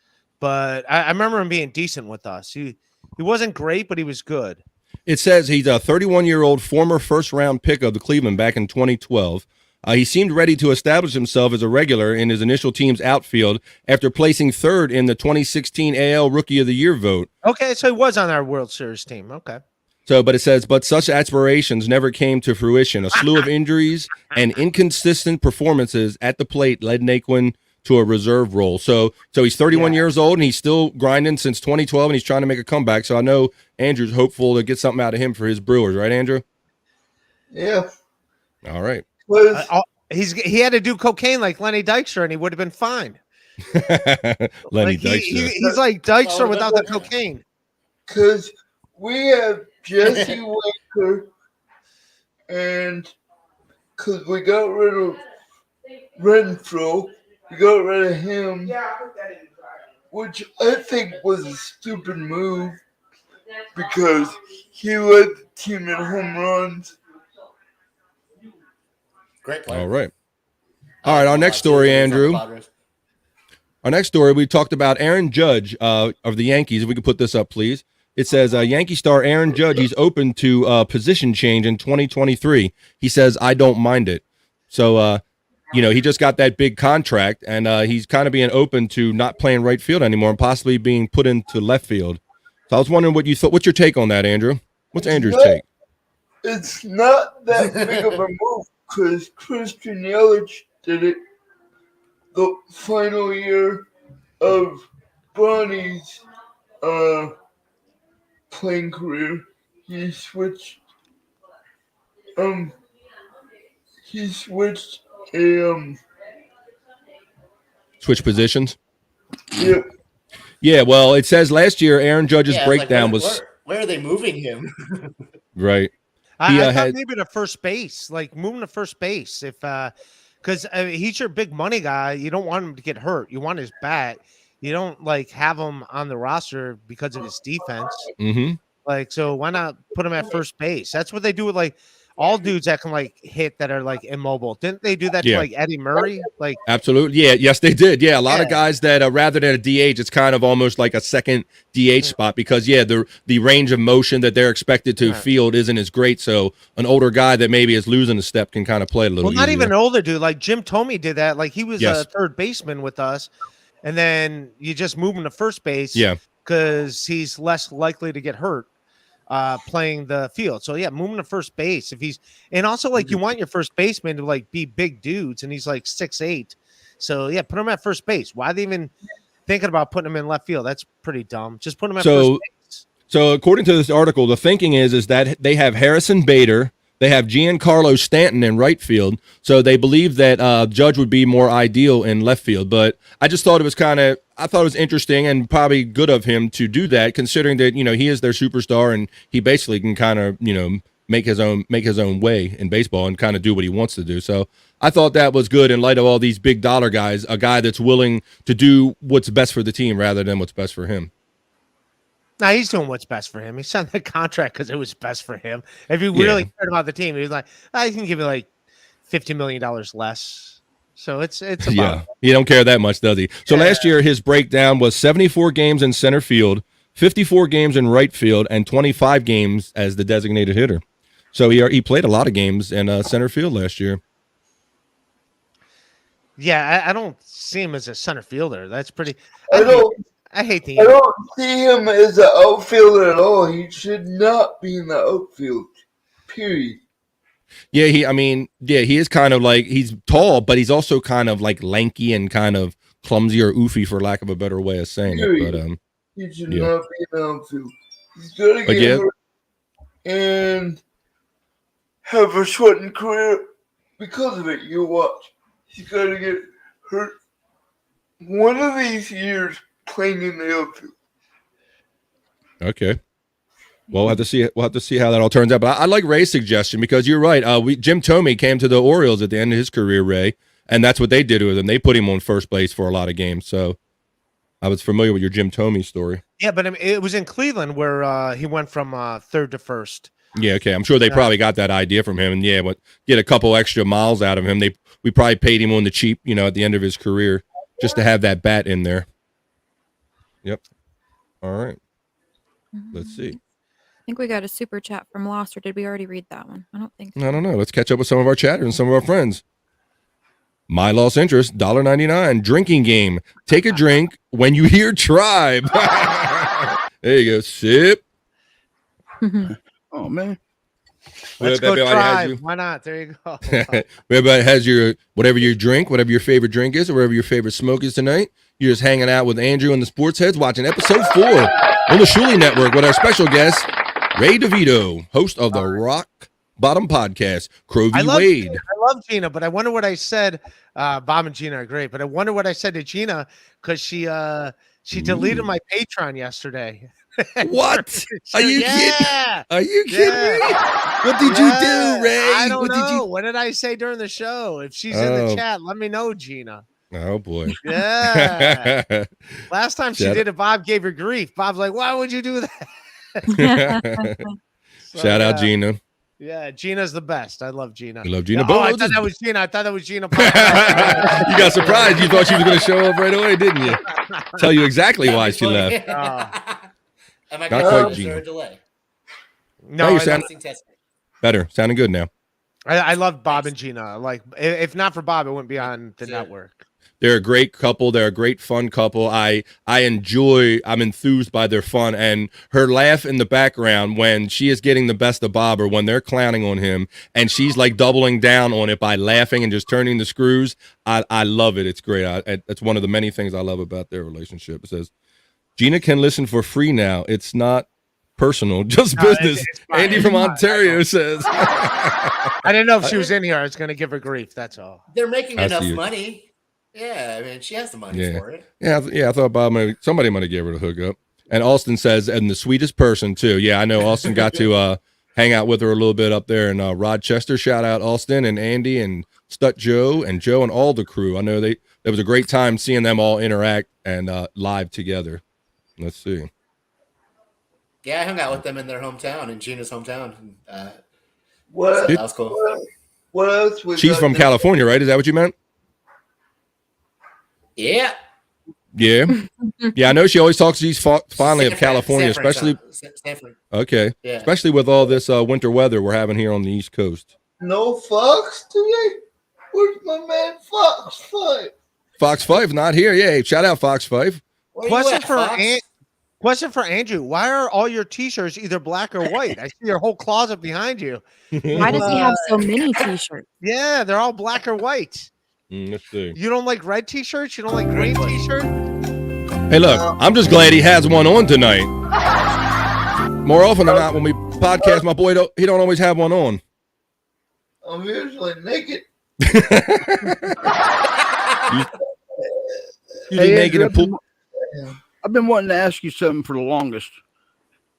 but I remember him being decent with us. He wasn't great, but he was good. It says he's a 31-year-old former first-round pick of the Cleveland back in 2012. He seemed ready to establish himself as a regular in his initial team's outfield after placing third in the 2016 AL Rookie of the Year vote. Okay, so he was on our World Series team. Okay. But it says, but such aspirations never came to fruition. A slew of injuries and inconsistent performances at the plate led Naquin to a reserve role. So he's 31 years old and he's still grinding since 2012 and he's trying to make a comeback. So I know Andrew's hopeful to get something out of him for his Brewers, right, Andrew? Yeah. All right. He had to do cocaine like Lenny Dykstra and he would have been fine. Lenny Like, Dykstra. he's like Dykstra without the cocaine. Because we have Jesse Winker, and because we got rid of Renfro, we got rid of him, which I think was a stupid move because he led the team in home runs. Great player. All right. All right, our next story, Andrew. Our next story, we talked about Aaron Judge of the Yankees. If we could put this up, please. It says Yankee star Aaron Judge, he's open to position change in 2023. He says, I don't mind it. So, he just got that big contract, and he's kind of being open to not playing right field anymore and possibly being put into left field. So I was wondering what you thought. What's your take on that, Andrew? What's Andrew's take? It's not that big of a move because Christian Yelich did it the final year of Bronny's playing career. He switched Switch positions? Yeah. Yeah, well, it says last year Aaron Judge's breakdown like, was where are they moving him? right. I thought had maybe to first base, like moving to first base, if because he's your big money guy. You don't want him to get hurt. You want his bat. You don't like have him on the roster because of his defense. mhm. Like, so why not put him at first base? That's what they do with like all dudes that can like hit that are like immobile. Didn't they do that Yeah. to like Eddie Murray? Like, Absolutely. Yeah. Yes, they did. Yeah. A lot of Yeah. guys that rather than a DH, it's kind of almost like a second DH spot because, the range of motion that they're expected to Right. field isn't as great. So an older guy that maybe is losing a step can kind of play a little well, not easier. even an older dude. Like Jim Thome did that. Like he was Yes. a third baseman with us, and then you just move him to first base. Yeah. because he's less likely to get hurt playing the field. So yeah, moving to first base if he's, and also like you want your first baseman to like be big dudes, and he's like 6'8". So yeah, put him at first base. Why are they even thinking about putting him in left field? That's pretty dumb. Just put him at first base. So according to this article, the thinking is that they have Harrison Bader, they have Giancarlo Stanton in right field. So they believe that Judge would be more ideal in left field. But I just thought it was interesting and probably good of him to do that, considering that, he is their superstar and he basically can kind of, make his own way in baseball and kind of do what he wants to do. So I thought that was good in light of all these big dollar guys, a guy that's willing to do what's best for the team rather than what's best for him. Now he's doing what's best for him. He signed the contract because it was best for him. If he really cared about the team, he was like, I can give you like $50 million less. So it's about Yeah, he don't care that much, does he? So last year his breakdown was 74 games in center field, 54 games in right field, and 25 games as the designated hitter. So he played a lot of games in center field last year. Yeah, I don't see him as a center fielder. That's pretty. I hate the. I don't see him as an outfielder at all. He should not be in the outfield. Period. Yeah, he is kind of like, he's tall, but he's also kind of like lanky and kind of clumsy or oofy, for lack of a better way of saying it. But He should not be in the outfield. He's gonna get hurt and have a shortened career because of it. You watch. He's gonna get hurt one of these years playing in the outfield. Okay. Well, we'll have to see how that all turns out. But I like Ray's suggestion because you're right. Jim Thome came to the Orioles at the end of his career, Ray, and that's what they did with him. They put him on first base for a lot of games. So I was familiar with your Jim Thome story. Yeah, but I mean, it was in Cleveland where he went from third to first. Yeah, okay. I'm sure they probably got that idea from him, and get a couple extra miles out of him. We probably paid him on the cheap, at the end of his career, just to have that bat in there. Yep. All right. Let's see. I think we got a super chat from Lost, or did we already read that one? I don't think so. I don't know. Let's catch up with some of our chatters and some of our friends. My lost interest, $1.99. Drinking game. Take a drink when you hear Tribe. There you go. Sip. Oh man. Let's go Tribe. Why not? There you go. Everybody has whatever your drink, whatever your favorite drink is, or whatever your favorite smoke is tonight. You're just hanging out with Andrew and the Sports Heads, watching episode 4 on the Shuley Network with our special guest, Ray DeVito, host of the Rock Bottom Podcast, Crow v. Wade. I love Gina, but I wonder what I said. Bob and Gina are great, but I wonder what I said to Gina because she deleted my Patreon yesterday. What? Are you kidding? Are you kidding me? What did you do, Ray? I don't know. What did I say during the show? If she's in the chat, let me know, Gina. Oh, boy. Yeah. Last time she did it, Bob gave her grief. Bob's like, why would you do that? Shout out, Gina. Yeah, Gina's the best. I love Gina. You love Gina. Oh, I thought that was Gina. I thought that was Gina. You got surprised. You thought she was going to show up right away, didn't you? Tell you exactly why she left. Am I Not going quite to Gina. a delay? No, you sound better. Sounding good now. I love Bob and Gina. Like, if not for Bob, it wouldn't be on the network. They're a great couple. They're a great fun couple. I'm enthused by their fun, and her laugh in the background when she is getting the best of Bob or when they're clowning on him and she's like doubling down on it by laughing and just turning the screws. I love it. It's great. That's one of the many things I love about their relationship. It says, Gina can listen for free now. It's not personal, just business. It's Andy from Ontario says. I didn't know if she was in here. I was going to give her grief. That's all. They're making enough money. Yeah, I mean, she has the money for it. Yeah, I thought somebody might have gave her the hookup. And Austin says, and the sweetest person too. Yeah, I know Austin got to hang out with her a little bit up there in Rochester. Shout out Austin and Andy and Stut Joe and all the crew. I know it was a great time seeing them all interact and live together. Let's see. Yeah, I hung out with them in their hometown, in Gina's hometown. What, That was cool. what else was She's on from the- California, right? Is that what you meant? Yeah. Yeah. Yeah, I know she always talks. She's finally of Sanford, California, especially. Stanford. Okay. Yeah. Especially with all this winter weather we're having here on the East Coast. No Fox today? Where's my man Fox 5? Fox 5 not here. Yeah, shout out Fox 5. Where you Question at, for Fox? Question for Andrew. Why are all your t-shirts either black or white? I see your whole closet behind you. Why does he have so many t-shirts? Yeah, they're all black or white. Let's see. You don't like red t-shirts? You don't like green t-shirts? Hey, look, I'm just glad he has one on tonight. More often than not, when we podcast, my boy, he don't always have one on. I'm usually naked. You Hey, naked Andrew, and poop. I've been wanting to ask you something for the longest.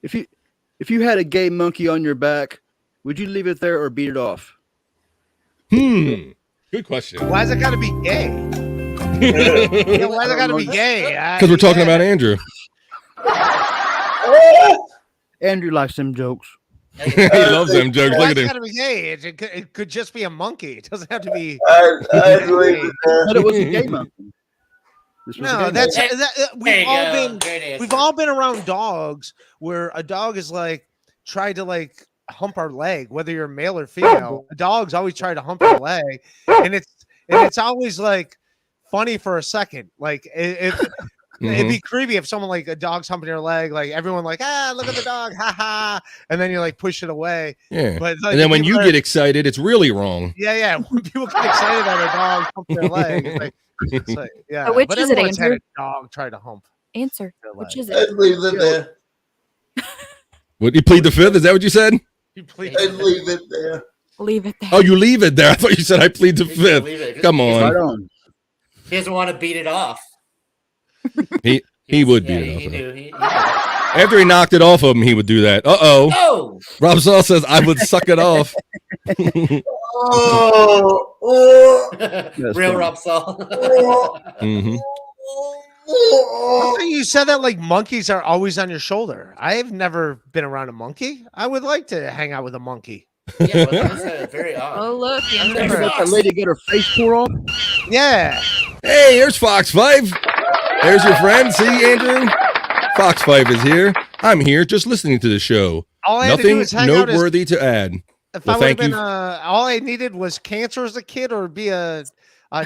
If you had a gay monkey on your back, would you leave it there or beat it off? Good question. Why's it got to be gay? Yeah, why's it got to be gay? Because we're talking about Andrew. Andrew likes them jokes. He loves them jokes. Look Why's at it him. got to be gay? It could just be a monkey. It doesn't have to be. I'd leave it there. But it was a gay monkey. This was a No, gay that's monkey. There we've you all go. been Great answer. we've all been around dogs where a dog is like tried to like hump our leg, whether you're male or female. A dog's always try to hump our leg, and it's always like funny for a second. Like it'd be creepy if someone like a dog's humping your leg, like everyone like look at the dog, ha ha, and then you like push it away. Yeah. But like, And then when people you are- get excited, it's really wrong. yeah, when people get excited that a dog hump their leg, it's like yeah. So which but is it, everyone's had Andrew? a dog try to hump Answer. their leg. Which is it? I'd leave it there. Would you plead the fifth? Is that what you said? You please. I'd leave it there. Leave it there. Oh, you leave it there. I thought you said I plead the He's gonna fifth. leave it. Come Right on. on. He doesn't want to beat it off. He would beat Yeah, it off. he of do. him. He After he knocked it off of him, he would do that. Uh-oh. Oh! Rob Saul says I would suck it off. Oh, That's Real funny. Rob Saul. hmm I think you said that like monkeys are always on your shoulder. I've never been around a monkey. I would like to hang out with a monkey. Yeah, well, that's very odd. Oh, look. I've Andrew. never- Let that lady get her face pour off. Yeah. Hey, here's Fox 5. There's your friend. See, Andrew? Fox 5 is here. I'm here just listening to the show. All I had to do Nothing was hang out as noteworthy to add. if Well, I would have thank been you. all I needed was cancer as a kid or be a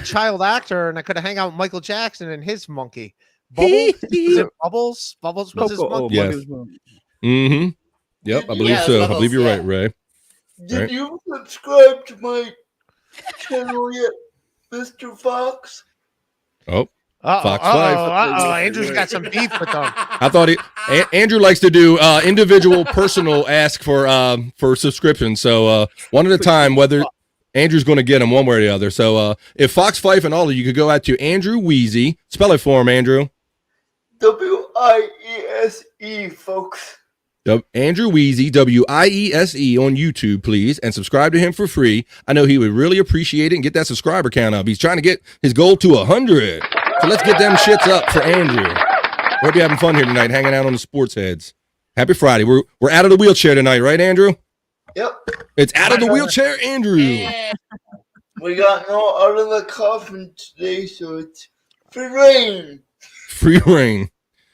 child actor, and I could have hang out with Michael Jackson and his monkey. Bubbles? Was it Bubbles? Bubbles was his Coco, monkey. Yes. Mm-hmm. Yep, I believe Yeah, so. I Bubbles, believe you're yeah. right, Ray. did Right. you subscribe to my channel yet, Mr. Fox? Oh, Uh-oh, Fox 5. uh-oh. Andrew's got some beef with them. I thought Andrew likes to do individual personal ask for subscriptions. So one at a time, whether Andrew's going to get them one way or the other. So if Fox Fife and all of you could go out to Andrew Weezy, spell it for him, Andrew. W-I-E-S-E, folks. Andrew Weezy, W-I-E-S-E on YouTube, please, and subscribe to him for free. I know he would really appreciate it and get that subscriber count up. He's trying to get his goal to 100. So let's get them shits up for Andrew. We'll be having fun here tonight, hanging out on the Sports Heads. Happy Friday. We're out of the wheelchair tonight, right, Andrew? Yep. It's out of the wheelchair, Andrew. Yeah. We got no out of the coffin today, so it's free reign. Free reign.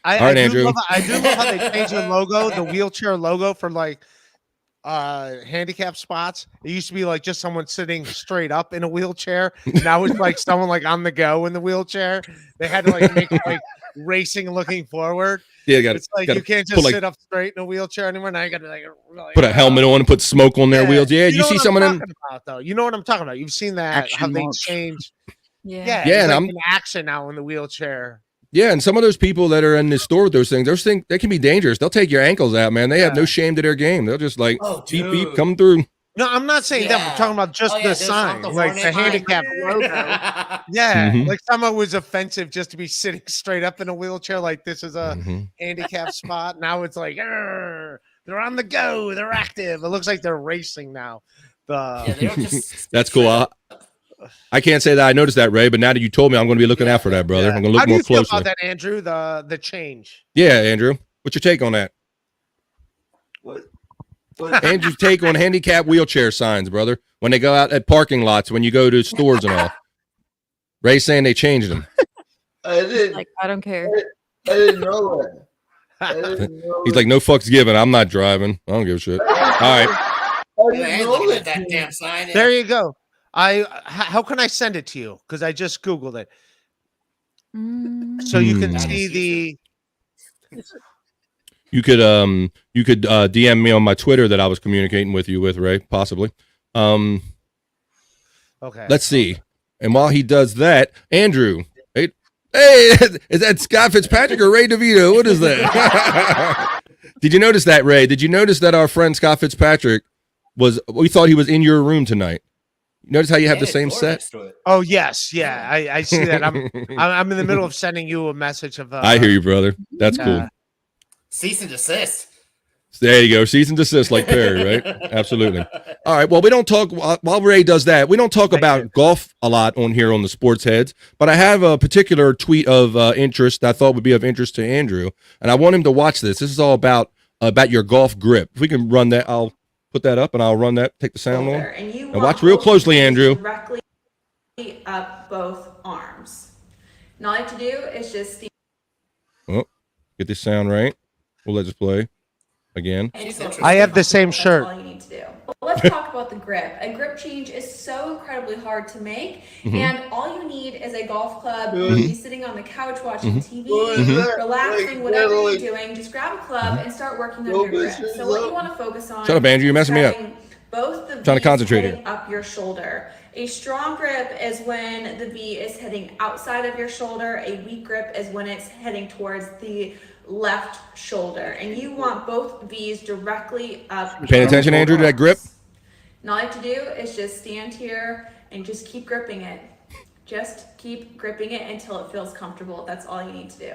I All right, do Andrew. love how they changed the logo, the wheelchair logo for like handicap spots. It used to be like just someone sitting straight up in a wheelchair. Now it's like someone like on the go in the wheelchair. They had to like make it like racing looking forward. Yeah, got It's like to you can't put, just like- sit up straight in a wheelchair anymore. Now you got to like really, put a helmet on and put smoke on their wheels. Yeah, you know see what some of I'm them. talking about, though. You know what I'm talking about. You've seen that Action how they launch. change. Yeah. Yeah, Yeah, it's and like I'm- in action now in the wheelchair. Yeah, and some of those people that are in the store with those things they can be dangerous. They'll take your ankles out, man. They have no shame to their game. They'll just like Oh, beep beep, dude. come through. No, I'm not saying that. Yeah. We're talking about just Oh, yeah, the there's sign, not like the warning handicap sign. logo. Yeah, Mhm. like someone was offensive just to be sitting straight up in a wheelchair, like this is a Mhm. handicap spot. Now it's like, "Arr." They're on the go. They're active. It looks like they're racing now. Yeah, they don't just That's cool. I can't say that I noticed that, Ray, but now that you told me, I'm going to be looking out for that, brother. I'm going to look How do more you feel closely. about that, Andrew? The change. Yeah, Andrew. What's your take on that? What? Andrew's take on handicap wheelchair signs, brother. When they go out at parking lots, when you go to stores and all. Ray's saying they changed them. I didn't. Like, I don't care. I didn't know that. I didn't know He's that. like, no fucks given. I'm not driving. I don't give a shit. All right. I I didn't ain't know looking at that. that damn sign. There you go. How can I send it to you? Because I just Googled it. So you can Hmm. see the. You could DM me on my Twitter that I was communicating with you with, Ray, possibly. Okay. Let's see. And while he does that, Andrew, hey, is that Scott Fitzpatrick or Ray DeVito? What is that? Did you notice that, Ray? Did you notice that our friend Scott Fitzpatrick we thought he was in your room tonight? You notice how you have the same set? Oh yes, yeah, I see that. I'm in the middle of sending you a message of. I hear you, brother. That's cool. Cease and desist. There you go. Cease and desist like Perry, right? Absolutely. All right. Well, we don't talk while Ray does that. We don't talk about golf a lot on here on the Sports Heads, but I have a particular tweet of interest that I thought would be of interest to Andrew, and I want him to watch this. This is all about your golf grip. If we can run that, I'll put that up and I'll run that. Take the sound on. And watch real closely, Andrew. Directly up both arms. And all I have to do is just Get this sound right. We'll let this play again. I have the same shirt. That's all you need to do. Well, let's talk about the grip. A grip change is so incredibly hard to make, and all you need is a golf club. You can be sitting on the couch watching TV, relaxing, whatever you're doing. Just grab a club and start working on your grip. So what you want to focus on. Shut up, Andrew. You're messing me up. Both the Trying to concentrate heading here. up your shoulder. A strong grip is when the V is heading outside of your shoulder. A weak grip is when it's heading towards the left shoulder. And you want both V's directly up. Paying attention, Andrew, to that grip? And all I have to do is just stand here and just keep gripping it. Just keep gripping it until it feels comfortable. That's all you need to do.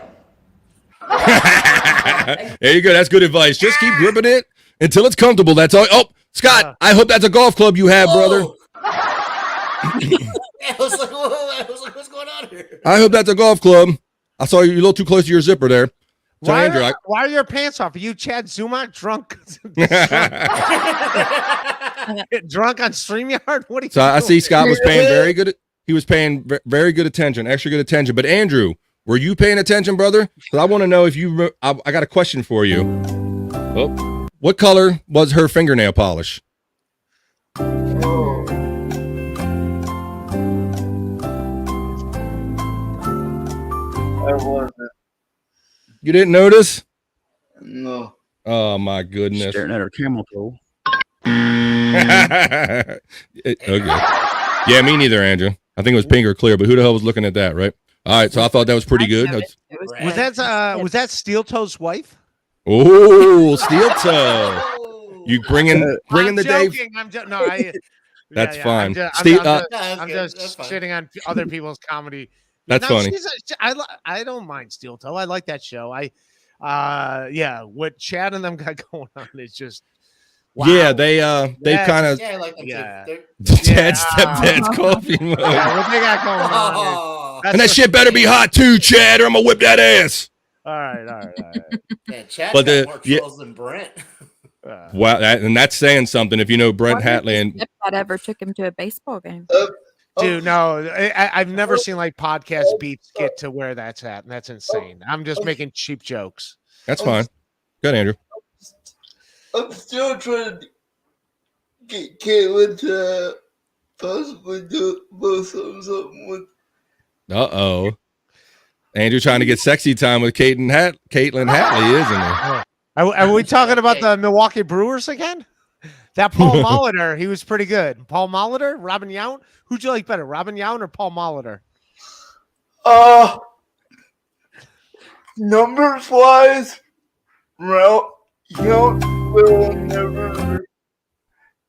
There you go. That's good advice. Just keep gripping it until it's comfortable. That's all. Oh, Scott, I hope that's a golf club you have, brother. I was like, what's going on here? I hope that's a golf club. I saw you a little too close to your zipper there. So, Why, Andrew, why are your pants off? Are you Chad Zuma drunk? Drunk on StreamYard? What are you So I doing? see Scott was paying very good. He was paying very good attention, extra good attention. But Andrew, were you paying attention, brother? Because I want to know if you. I got a question for you. Oh, what color was her fingernail polish? I wasn't. You didn't notice? No. Oh my goodness. Staring at her camel toe. Okay. Yeah, me neither, Andrew. I think it was pink or clear, but who the hell was looking at that, right? All right, so I thought that was pretty good. It was Was that Steel Toe's wife? Oh, steel toe. You bringing the day. No, That's fine. I'm just shitting on other people's comedy. That's funny. I don't mind Steel Toe. I like that show. What Chad and them got going on is just wow. Yeah, they kind of Yeah, I like them Yeah. too. stepdad's coffee mode. Yeah, what they got going on here. Oh, That's And that what- shit better be hot too, Chad, or I'm gonna whip that ass. All right. man, Chad's But got more trolls than Brent. Wow, and that's saying something. If you know Brent Hatley, and That ever took him to a baseball game. Dude, no, I've never seen like podcast beats get to where that's at, and that's insane. I'm just making cheap jokes. that's fine. Good, Andrew. I'm still trying to get Caitlin to possibly do something with. Uh-oh. Andrew trying to get sexy time with Caitlin Hatley, isn't he? Are we talking about the Milwaukee Brewers again? That Paul Molitor, he was pretty good. Paul Molitor, Robin Yount. Who'd you like better, Robin Yount or Paul Molitor? Numbers wise, Yount will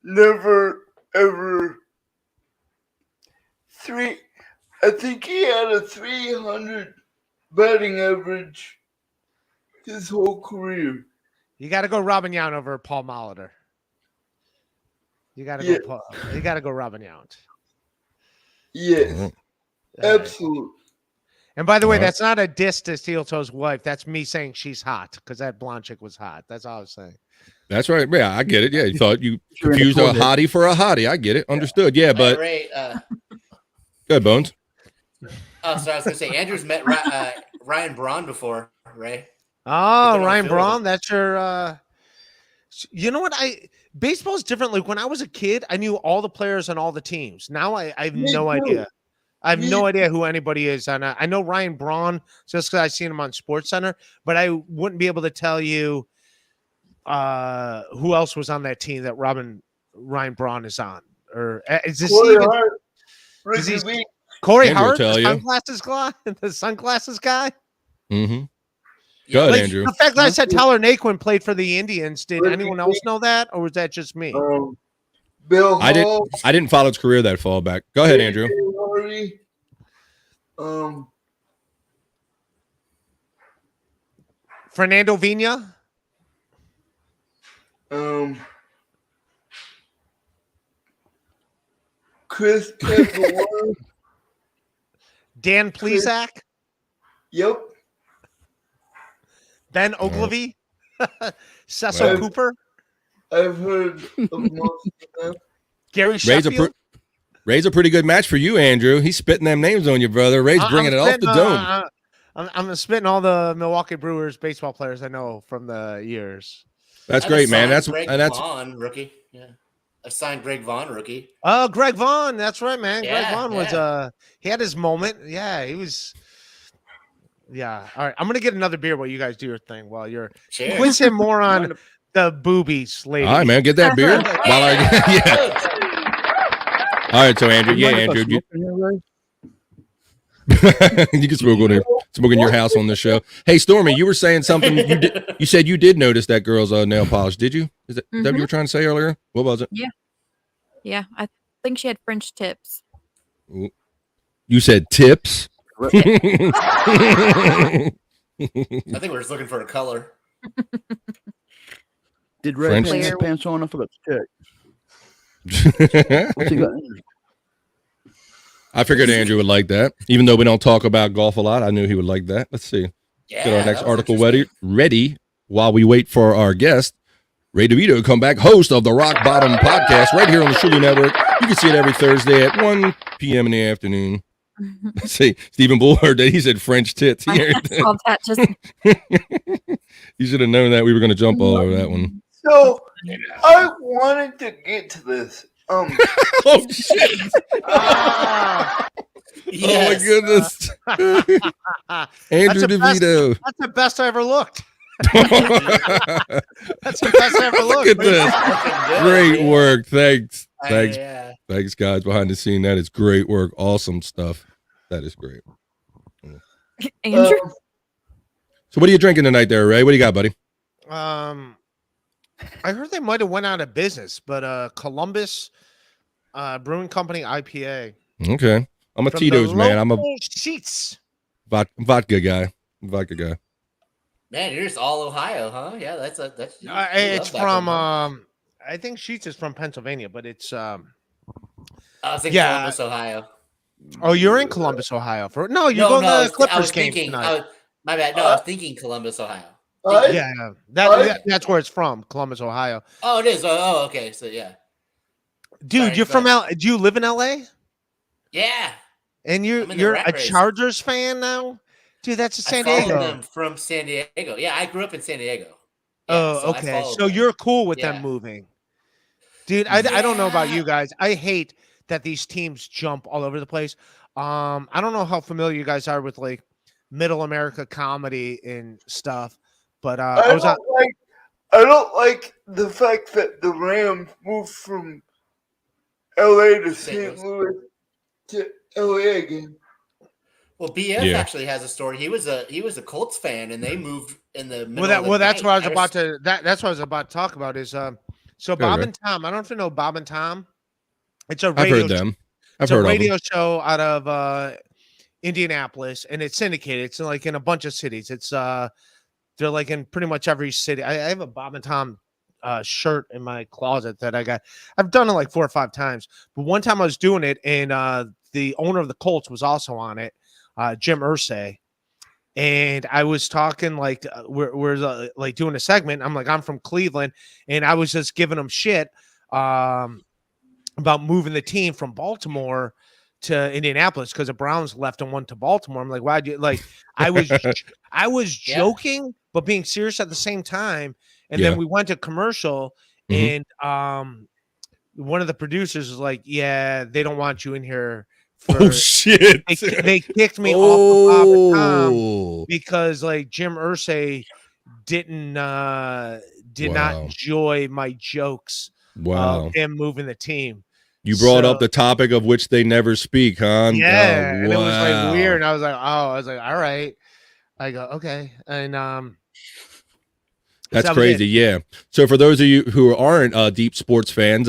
never ever I think he had a 300 batting average his whole career. You got to go Robin Yount over Paul Molitor. You got to Yeah. go. You got to go Robin Yount. Yes, absolutely. And by the way, All right. that's not a diss to Steel Toe's wife. That's me saying she's hot because that blonde chick was hot. That's all I was saying. That's right. Yeah, I get it. Yeah, you thought you Sure, in the confused a forehead. hottie for a hottie. I get it. Understood. Yeah, but Ray, good, Bones. oh, so I was gonna say Andrew's met Ryan Braun before, Ray. Oh, People don't Ryan feel Braun, it. that's your. You know what? Baseball's different. Like when I was a kid, I knew all the players on all the teams. Now I have Me no too. idea. I have Me no idea who anybody is. And I know Ryan Braun just because I've seen him on SportsCenter, but I wouldn't be able to tell you who else was on that team that Ryan Braun is on. Or is this Corey even Hart, is he- Ricky Lee, Corey Andrew will Hart, tell the you. sunglasses guy? The sunglasses guy? Mm-hmm. Good, Like, Andrew. the fact that I said Tyler Naquin played for the Indians, did Ricky anyone else know that? Or was that just me? Bill I Hall, didn't follow his career that far back. Go ahead, Andrew. Hardy, Fernando Vina? Chris Cavalera. Dan Plesac? Yep. Ben Ogilvy? Cecil Well. Cooper? I've heard of most of them. Gary Ray's a, Sheffield? Ray's a pretty good match for you, Andrew. He's spitting them names on you, brother. Ray's bringing it off the dome. I'm spitting all the Milwaukee Brewers baseball players I know from the years. That's I've great, man. assigned Greg Vaughn, rookie. Yeah, I signed Greg Vaughn, rookie. Oh, Greg Vaughn. That's right, man. Greg Yeah, Vaughn was he had his moment. Yeah, he was. Yeah. All right. I'm gonna get another beer while you guys do your thing. While you're Cheers. quiz him more on the boobies, lady. All right, man. Get that beer. While yeah. All right, so Andrew, yeah, Andrew, you can smoke in your house on the show. Hey, Stormy, you were saying something. You said you did notice that girl's nail polish. Did you? Is that what you were trying to say earlier? What was it? Yeah, I think she had French tips. You said tips. I think we're just looking for a color. Did Ray French have his tips. pants on? I forgot to check. What's he got? I figured Andrew would like that. Even though we don't talk about golf a lot, I knew he would like that. Let's see. Yeah, Get our next that was article interesting. ready while we wait for our guest, Ray DeVito, to come back, host of the Rock Bottom Podcast, right here on the Shuli Network. You can see it every Thursday at 1 p.m. in the afternoon. Let's see. Stephen Bull heard that. He said French tits. He heard I saw that just You should have known that. We were going to jump all over that one. So I wanted to get to this. Oh, shit. Yes. Oh, my goodness. Andrew DeVito. That's the best I ever looked. That's the best I ever Look looked. at this. Great work. Thanks. Thanks. Yeah. Thanks, guys, behind the scene. That is great work. Awesome stuff. That is great. Andrew. So what are you drinking tonight there, Ray? What do you got, buddy? I heard they might have went out of business, but Columbus Brewing Company IPA. Okay. I'm a From Tito's the man. I'm a local Sheets. vodka guy. Vodka guy. Man, you're just all Ohio, huh? Yeah, that's. You love It's that from one, huh? I think Sheets is from Pennsylvania, but it's I was in yeah. Columbus, Ohio. Oh, you're in Columbus, Ohio. You're going I to was, the Clippers I was game thinking. tonight. My bad. No, I was thinking Columbus, Ohio. Yeah, that's where it's from, Columbus, Ohio. Oh, it is. Oh, okay. So yeah. Dude, Sorry, you're go from ahead. Do you live in LA? Yeah. And I'm in the you're rat a race. Chargers fan now? Dude, that's I San followed Diego. them from San Diego. Yeah, I grew up in San Diego. Yeah, Oh, so I okay. followed So them. you're cool with Yeah. them moving. Dude, I don't know about Yeah. you guys. I hate that these teams jump all over the place. I don't know how familiar you guys are with like middle America comedy and stuff, but I don't like the fact that the Rams moved from LA to St. Louis to LA again. Well, BF Yeah. actually has a story. He was a Colts fan, and they moved in the middle. of the that's night. what I was about to. That's what I was about to talk about. Is so Bob Ray. and Tom. I don't know if you know Bob and Tom. It's a I've radio. heard them. I've It's a heard of radio them. show out of Indianapolis, and it's syndicated. It's like in a bunch of cities. It's They're like in pretty much every city. I have a Bob and Tom shirt in my closet that I've done it like 4 or 5 times. But one time I was doing it, and the owner of the Colts was also on it, Jim Irsay. And I was talking like we're like doing a segment. I'm like, I'm from Cleveland, and I was just giving them shit about moving the team from Baltimore to Indianapolis because the Browns left and went to Baltimore. I'm like, why'd you like? I was joking, but being serious at the same time. And then we went to commercial, and one of the producers was like, "Yeah, they don't want you in here." Oh shit! They kicked me off of Bob and Tom because like Jim Irsay did not enjoy my jokes. Wow, of him moving the team. You brought up the topic of which they never speak, huh? Yeah, and it was like weird. And I was like, all right. I go, okay, and that's crazy. Yeah. So for those of you who aren't deep sports fans,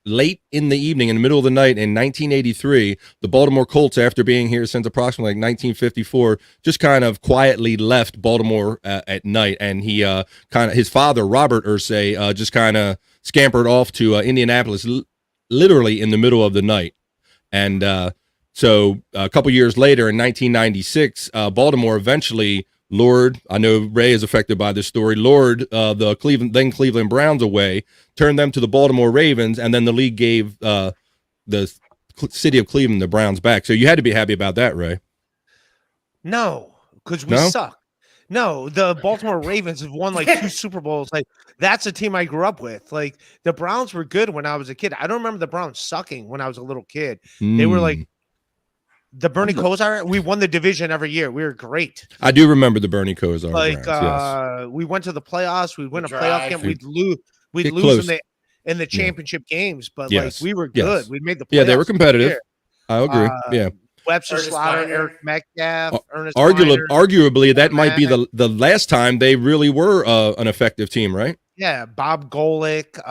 late in the evening, in the middle of the night in 1983, the Baltimore Colts, after being here since approximately like 1954, just kind of quietly left Baltimore at night. And he his father, Robert Irsay, just kind of scampered off to Indianapolis, literally in the middle of the night. And so a couple years later in 1996, Baltimore eventually lured, I know Ray is affected by this story, lured the Cleveland Browns away, turned them to the Baltimore Ravens, and then the league gave the city of Cleveland the Browns back. So you had to be happy about that, Ray. No, because we suck. No, the Baltimore Ravens have won like 2 Super Bowls. Like, that's a team I grew up with. Like, the Browns were good when I was a kid. I don't remember the Browns sucking when I was a little kid. They were like the Bernie Kosar. We won the division every year. We were great. I do remember the Bernie Kosar. Like, Browns, yes. We went to the playoffs. We'd win a playoff game. We'd lose in the championship games, but like we were good. We made the playoffs. Yeah, they were competitive. I agree. Yeah. Webster Slaughter, Eric Metcalf, Ernest arguably, that might be the last time they really were an effective team, right? Yeah, Bob Golick,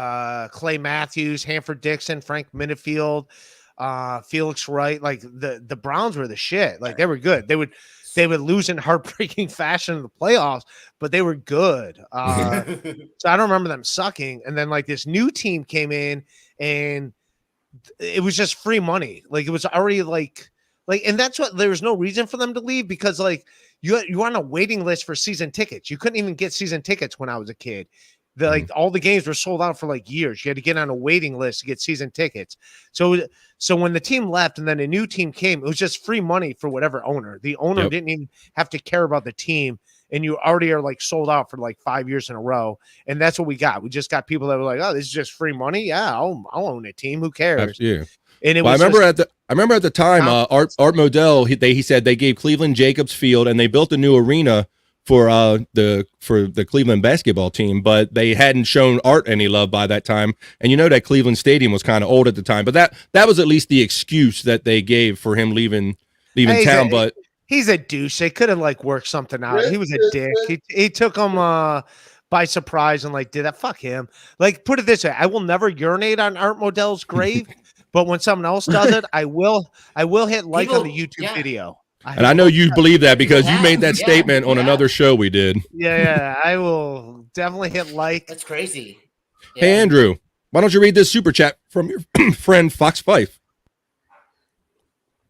Clay Matthews, Hanford Dixon, Frank Minifield, Felix Wright. Like the Browns were the shit. Like they were good. They would lose in heartbreaking fashion in the playoffs, but they were good. So I don't remember them sucking. And then like this new team came in, and it was just free money. Like it was already like, and that's what, there was no reason for them to leave because like you were on a waiting list for season tickets. You couldn't even get season tickets when I was a kid. Like all the games were sold out for like years. You had to get on a waiting list to get season tickets. So when the team left and then a new team came, it was just free money for whatever owner. The owner didn't even have to care about the team, and you already are like sold out for like 5 years in a row. And that's what we got. We just got people that were like, "Oh, this is just free money. Yeah, I'll own a team. Who cares?" Yeah. And I remember at the time, Art Modell, he said they gave Cleveland Jacobs Field and they built a new arena for the Cleveland basketball team, but they hadn't shown Art any love by that time. And you know that Cleveland Stadium was kind of old at the time, but that was at least the excuse that they gave for him leaving town. But he's a douche. They could have like worked something out. He was a dick. He took him by surprise and like did that. Fuck him. Like, put it this way, I will never urinate on Art Modell's grave. But when someone else does it, I will hit like on the YouTube video. And I know you believe that because you made that statement on another show we did. Yeah, I will definitely hit like. That's crazy. Yeah. Hey, Andrew, why don't you read this super chat from your friend Fox Fife?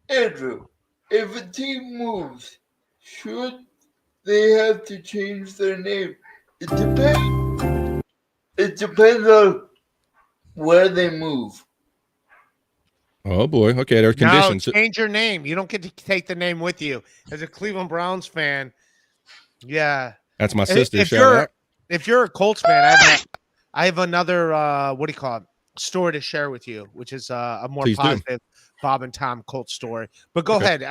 Andrew, if a team moves, should they have to change their name? It depends on where they move. Oh boy. Okay, there's conditions. No, change your name. You don't get to take the name with you. As a Cleveland Browns fan, yeah. That's my sister. If you're a Colts fan, I have another what do you call it? Story to share with you, which is a more positive Bob and Tom Colts story. But go ahead.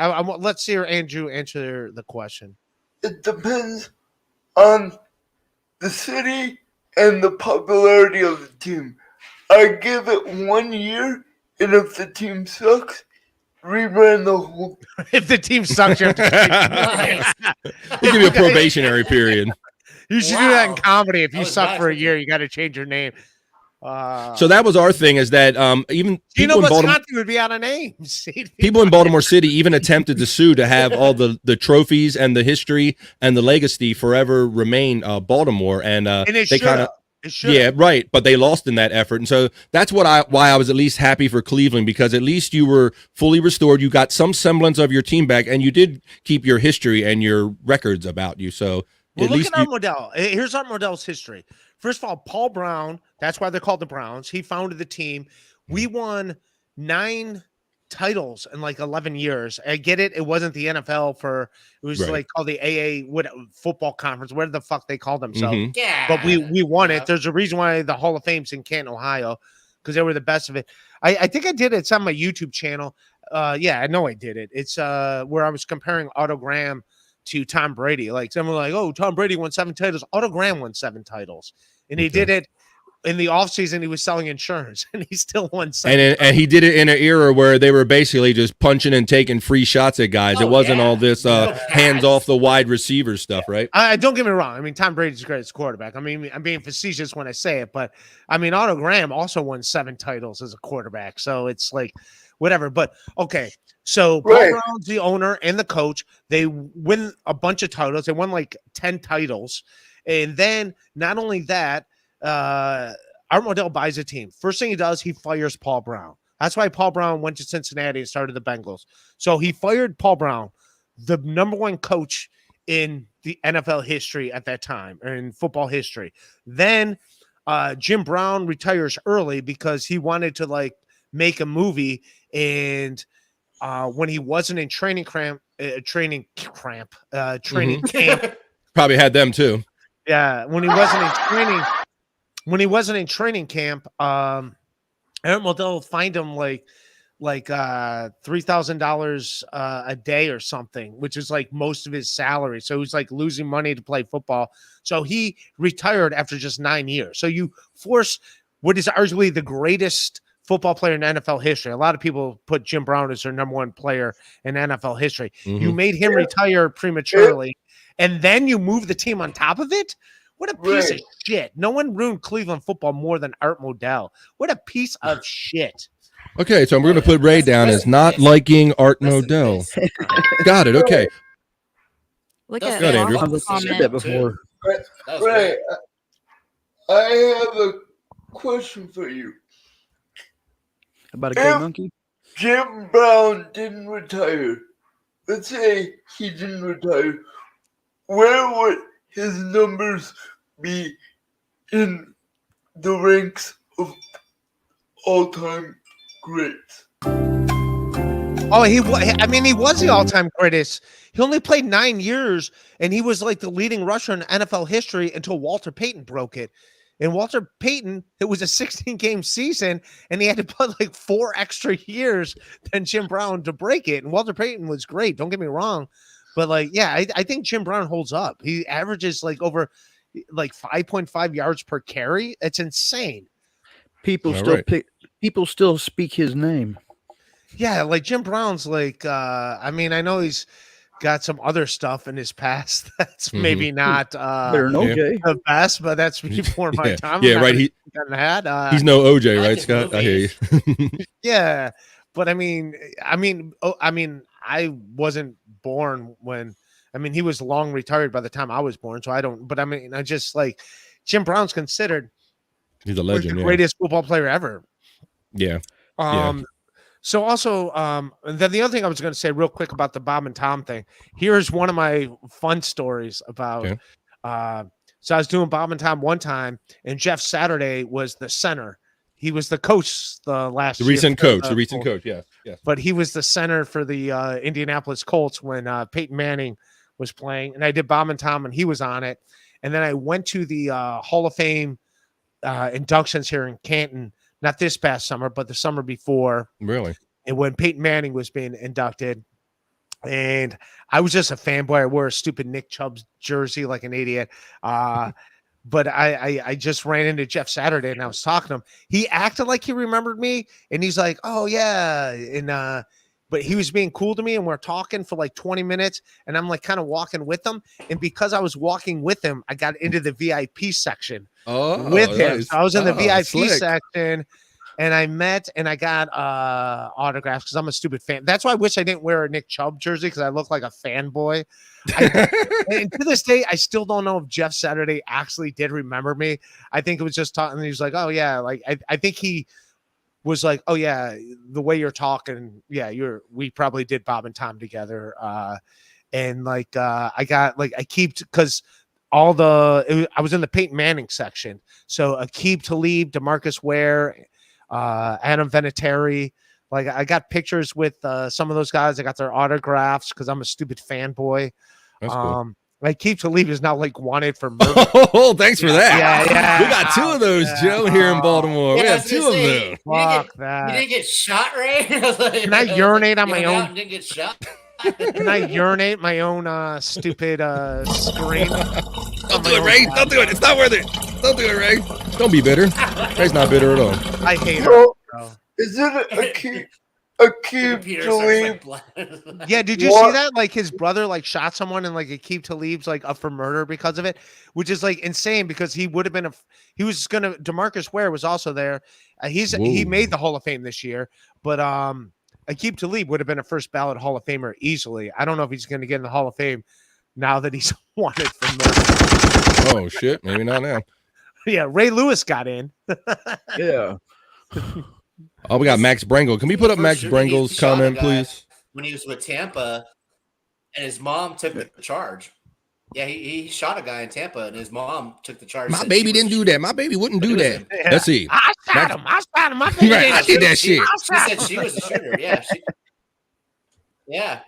Let's hear Andrew answer the question. It depends on the city and the popularity of the team. I give it 1 year. And if the team sucks, rebrand the whole. If the team sucks, you have to They give you a probationary period. You should do that in comedy. If you suck for a year, you got to change your name. So that was our thing, is that even Gino people in Baltimore, Visconti would be out of names. people in Baltimore City even attempted to sue to have all the trophies and the history and the legacy forever remain Baltimore, and they kind of. Yeah, right. But they lost in that effort. And so that's why I was at least happy for Cleveland, because at least you were fully restored. You got some semblance of your team back, and you did keep your history and your records about you. So well, at look least at Art Modell. Here's Art Modell's history. First of all, Paul Brown, that's why they're called the Browns. He founded the team. We won 9 titles in like 11 years. I get it. It wasn't the NFL it was like called the AA football conference, where the fuck they called themselves. Mm-hmm. Yeah. But we won it. There's a reason why the Hall of Fame's in Canton, Ohio, because they were the best of it. I think I did it. It's on my YouTube channel. Yeah, I know I did it. It's where I was comparing Otto Graham to Tom Brady. Like someone like, oh, Tom Brady won 7 titles. Otto Graham won 7 titles. And he did it in the offseason. He was selling insurance, and he still won 7. And he did it in an era where they were basically just punching and taking free shots at guys. It wasn't all this hands off the wide receiver stuff, right? Don't get me wrong. I mean, Tom Brady's the greatest quarterback. I mean, I'm being facetious when I say it, but I mean, Otto Graham also won 7 titles as a quarterback. So it's like whatever. But okay. So Paul Brown's the owner and the coach. They win a bunch of titles. They won like 10 titles. And then not only that, Art Modell buys a team. First thing he does, he fires Paul Brown. That's why Paul Brown went to Cincinnati and started the Bengals. So he fired Paul Brown, the number 1 coach in the NFL history at that time, or in football history. Then Jim Brown retires early because he wanted to like make a movie, and when he wasn't in training camp, Probably had them too. Yeah, when he wasn't in training camp, Aaron Modell fined him like $3,000 a day or something, which is like most of his salary. So he was like losing money to play football. So he retired after just 9 years. So you force what is arguably the greatest football player in NFL history. A lot of people put Jim Brown as their number 1 player in NFL history. Mm-hmm. You made him retire prematurely, and then you move the team on top of it. What a piece of shit. No one ruined Cleveland football more than Art Modell. What a piece of shit. Okay, so we're going to put Ray down as not liking Art Modell. Got it. Okay. Look at Good, Andrew. Lawson's I've said comment. that before. Right. I have a question for you. About a gay monkey? Jim Brown didn't retire. Let's say he didn't retire. Where would his numbers be in the ranks of all-time greats? Oh, he was the all-time greatest. He only played 9 years, and he was like the leading rusher in NFL history until Walter Payton broke it. And Walter Payton, it was a 16-game season, and he had to put like 4 extra years than Jim Brown to break it. And Walter Payton was great. Don't get me wrong. But like, yeah, I think Jim Brown holds up. He averages like over like 5.5 yards per carry. It's insane. People still speak his name. Yeah, like Jim Brown's like, I mean, I know he's got some other stuff in his past that's maybe not the best, but that's before my time. Yeah, right. He's no OJ, right, Scott? I hear you. Yeah, but I mean, I wasn't born when. I mean, he was long retired by the time I was born, so I don't. But I mean, I just like Jim Brown's considered. He's a legend, the greatest football player ever. Yeah. So also, and then the other thing I was going to say real quick about the Bob and Tom thing. Here's one of my fun stories about. Okay. So I was doing Bob and Tom one time, and Jeff Saturday was the center. He was the coach the recent coach, yes. But he was the center for the Indianapolis Colts when Peyton Manning was playing, and I did Bob and Tom, and he was on it. And then I went to the Hall of Fame inductions here in Canton. Not this past summer, but the summer before. Really? And when Peyton Manning was being inducted. And I was just a fanboy. I wore a stupid Nick Chubb jersey like an idiot. But I just ran into Jeff Saturday and I was talking to him. He acted like he remembered me. And he's like, oh, yeah. And but he was being cool to me, and we're talking for like 20 minutes, and I'm like kind of walking with him. And because I was walking with him, I got into the VIP section with him. Nice. So I was in the VIP slick. section, and I met and I got autographs because I'm a stupid fan. That's why I wish I didn't wear a Nick Chubb jersey because I look like a fanboy. And to this day, I still don't know if Jeff Saturday actually did remember me. I think it was just talking. He was like, "Oh yeah," like I think he was like, "Oh yeah, the way you're talking, yeah, we probably did Bob and Tom together." And like I got like because I was in the Peyton Manning section, so Aqib Talib, DeMarcus Ware, Adam Vinatieri. Like I got pictures with some of those guys. I got their autographs because I'm a stupid fanboy. That's cool. Like Keith Talib is now like wanted for murder. Oh, thanks for that. Yeah. We got two of those, Joe, here in Baltimore. We have two of them. Fuck that. You didn't get shot, Ray? Can I urinate on my own? Didn't get shot. Can I urinate my own stupid screen? Don't do it, Ray. Don't do it. It's not worth it. Don't do it, Ray. Don't be bitter. Ray's not bitter at all. I hate her. Bro, is it a Aqib Talib? Yeah, did you see that? Like his brother like shot someone and like Aqib Talib's like up for murder because of it, which is like insane because he would have been DeMarcus Ware was also there. He made the Hall of Fame this year, but Aqib Talib would have been a first ballot Hall of Famer easily. I don't know if he's going to get in the Hall of Fame now that he's wanted for murder. Oh shit, maybe not now. Yeah, Ray Lewis got in. Yeah. Oh, we got Max Brangle. Can we put up Max Brangle's comment, please? When he was with Tampa, and his mom took the charge. Yeah, he shot a guy in Tampa, and his mom took the charge. My baby didn't do that. My baby wouldn't do that. Yeah. Let's see. I shot him. My baby Right, I did that shit. She said she was a shooter. Yeah.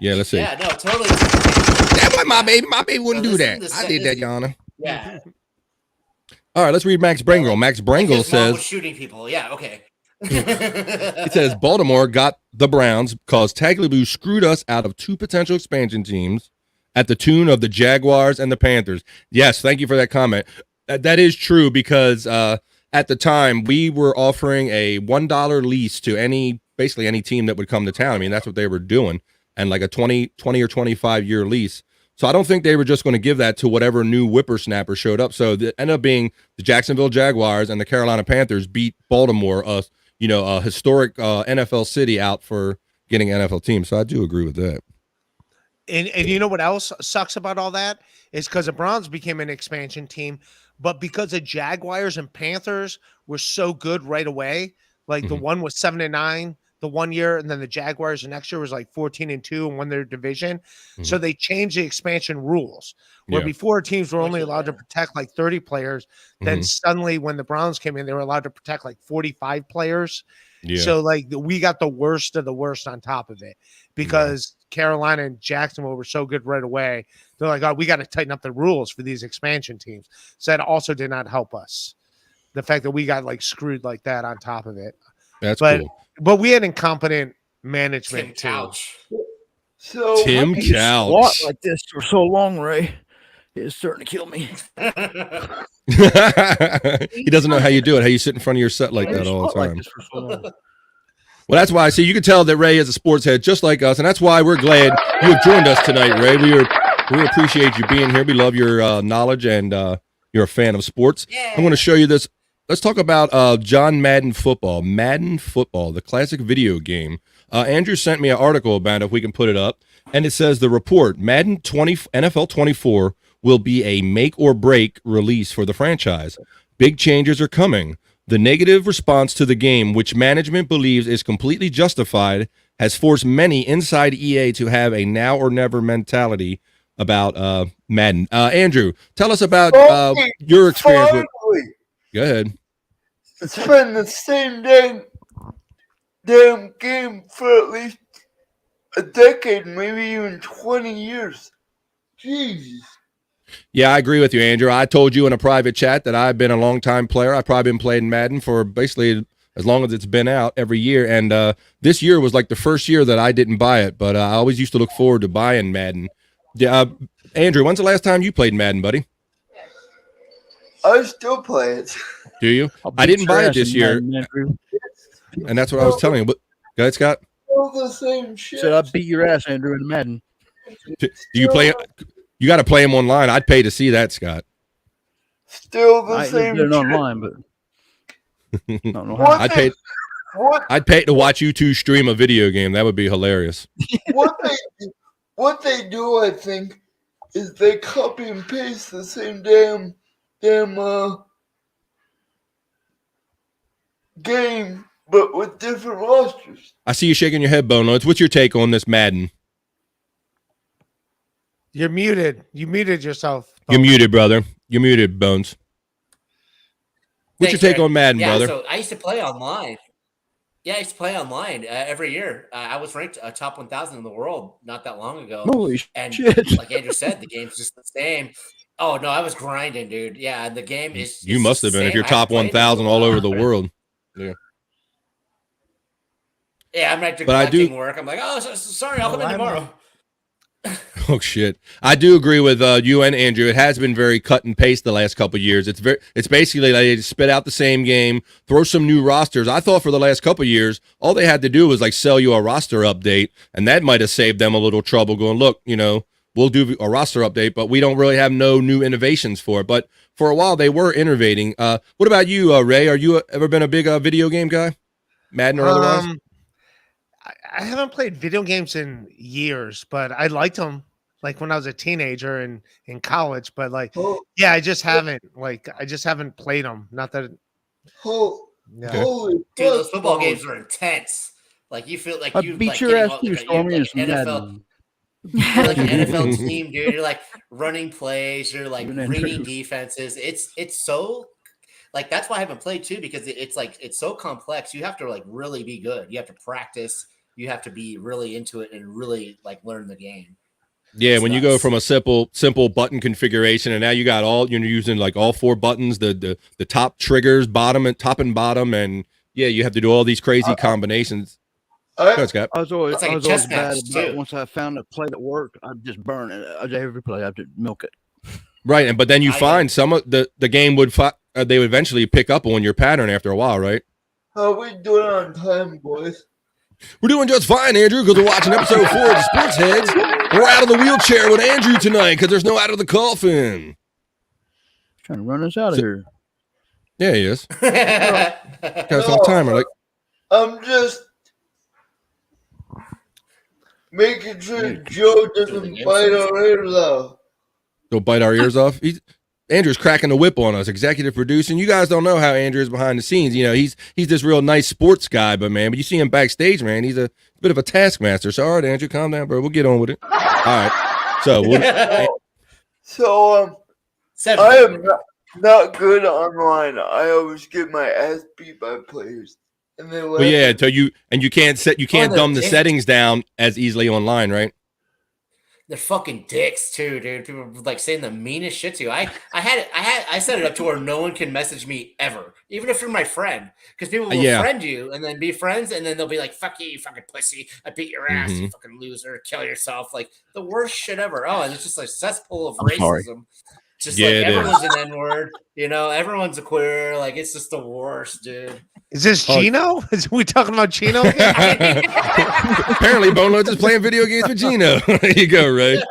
Yeah, let's see. Yeah, no, totally. That was my baby. My baby wouldn't do that. I did that, Your Honor. Yeah. All right, let's read Max Brangle. Max Brangle His mom says was shooting people. Yeah, okay. It says Baltimore got the Browns because Tagliabue screwed us out of two potential expansion teams at the tune of the Jaguars and the Panthers. Yes, thank you for that comment. That is true because at the time we were offering a $1 lease to basically any team that would come to town. I mean, that's what they were doing, and like a 20 or 25 year lease. So I don't think they were just going to give that to whatever new whippersnapper showed up. So it ended up being the Jacksonville Jaguars and the Carolina Panthers beat Baltimore, a historic NFL city, out for getting NFL teams. So I do agree with that. And you know what else sucks about all that is because the Browns became an expansion team, but because the Jaguars and Panthers were so good right away, like the one was 7-9 the 1 year, and then the Jaguars the next year was like 14-2 and won their division. So they changed the expansion rules where before teams were only allowed to protect like 30 players. Then suddenly when the Browns came in, they were allowed to protect like 45 players. Yeah. So like we got the worst of the worst on top of it because Carolina and Jacksonville were so good right away. They're like, oh, we got to tighten up the rules for these expansion teams. So that also did not help us. The fact that we got like screwed like that on top of it. That's cool. But we had incompetent management Tim too. Couch. So Tim Squat Couch. like this for so long, Ray. It's starting to kill me. He doesn't know how you do it, how you sit in front of your set like that all the time. Well, that's why I see you can tell that Ray is a sports head just like us, and that's why we're glad you have joined us tonight, Ray. We appreciate you being here. We love your knowledge, and you're a fan of sports. Yeah. I'm going to show you this. Let's talk about John Madden football. Madden football, the classic video game. Andrew sent me an article about it, if we can put it up, and it says the report, Madden NFL 24 will be a make or break release for the franchise. Big changes are coming. The negative response to the game, which management believes is completely justified, has forced many inside EA to have a now or never mentality about Madden. Andrew, tell us about your experience with. Go ahead. It's been the same damn game for at least a decade, maybe even 20 years. Jesus. Yeah, I agree with you, Andrew. I told you in a private chat that I've been a long-time player. I've probably been playing Madden for basically as long as it's been out every year. And this year was like the first year that I didn't buy it, but I always used to look forward to buying Madden. Andrew, when's the last time you played Madden, buddy? I still play it. Do you? I didn't buy it this year. And that's what I was telling you. But go ahead, Scott. Still the same shit. Said I beat your ass, Andrew, in Madden. Do you play? You got to play him online. I'd pay to see that, Scott. Still the I ain't same did it shit. online, but I don't know What how. they- I'd pay to watch you two stream a video game. That would be hilarious. what they do, I think, is they copy and paste the same damn game, but with different rosters. I see you shaking your head, Bone Loads. What's your take on this Madden? You're muted. You muted yourself. You're muted, brother. You're muted, Bones. What's Thanks, your take Ray. on Madden, Yeah, brother? so I used to play online. Yeah, I used to play online every year. I was ranked top 1,000 in the world not that long ago. Holy and shit. like Andrew said, the game's just the same. Oh, no, I was grinding, dude. Yeah, the game is. You it's must just have the been if same. you're I top haven't played in 1,000 a all over while. the world. Yeah. Yeah, I'm like But I do- neglecting work. I'm like, oh, sorry, I'll come in tomorrow. Oh shit! I do agree with you and Andrew. It has been very cut and paste the last couple of years. It's basically like they spit out the same game, throw some new rosters. I thought for the last couple of years, all they had to do was like sell you a roster update, and that might have saved them a little trouble. Going, look, we'll do a roster update, but we don't really have no new innovations for it. But for a while, they were innovating. What about you, Ray? Are you ever been a big video game guy, Madden or otherwise? I haven't played video games in years, but I liked them like when I was a teenager and in college. But yeah, I just haven't played them. Not that. Holy Dude, those fuck, football bro. games are intense. Like you feel like I you beat like your getting ass all- too, like, Stormy, you're in some NFL. Madden. You're like an NFL team, dude. You're like running plays. You're like Even reading Andrews. defenses. It's so like that's why I haven't played too because it's so complex. You have to like really be good. You have to practice. You have to be really into it and really like learn the game. Yeah, It's when you go nuts. from a simple button configuration, and now you got you're using like all four buttons, the top triggers, top and bottom, and yeah, you have to do all these crazy combinations. Go ahead, Scott. I was always, It's like I a was always chess bad match, about too. once I found a play that worked, I'd just burn it. Every play, I'd just milk it. Right, but then you I find some of the game would they would eventually pick up on your pattern after a while, right? How we doing on time, boys? We're doing just fine, Andrew, because we're watching episode 4 of the Sports Heads. We're out of the wheelchair with Andrew tonight because there's no out of the coffin. Trying to run us out of here. Yeah, he is. Got us No. on timer, like. I'm just making sure Joe doesn't bite our ears off. Don't bite our ears off. Andrew's cracking the whip on us, executive producing. You guys don't know how Andrew is behind the scenes. He's this real nice sports guy, but you see him backstage, man. He's a bit of a taskmaster. So, all right, Andrew, calm down, bro. We'll get on with it. All right. So, So I am not good online. I always get my ass beat by players, and they well, yeah. So you can't they're dumb the dicks. settings down as easily online, right? They're fucking dicks too, dude. People are like saying the meanest shit to you. I set it up to where no one can message me ever, even if you're my friend, because people will Yeah. friend you and then be friends, and then they'll be like, "Fuck you, you fucking pussy! I beat your ass, you fucking loser! Kill yourself!" Like the worst shit ever. Oh, and it's just like cesspool of I'm sorry. racism. Just Yeah, like it is. everyone's an N-word, everyone's a queer. Like it's just the worst, dude. Is this Oh. Gino? Is we talking about Gino again? Apparently, Bone Loads is playing video games with Gino. There you go, Ray.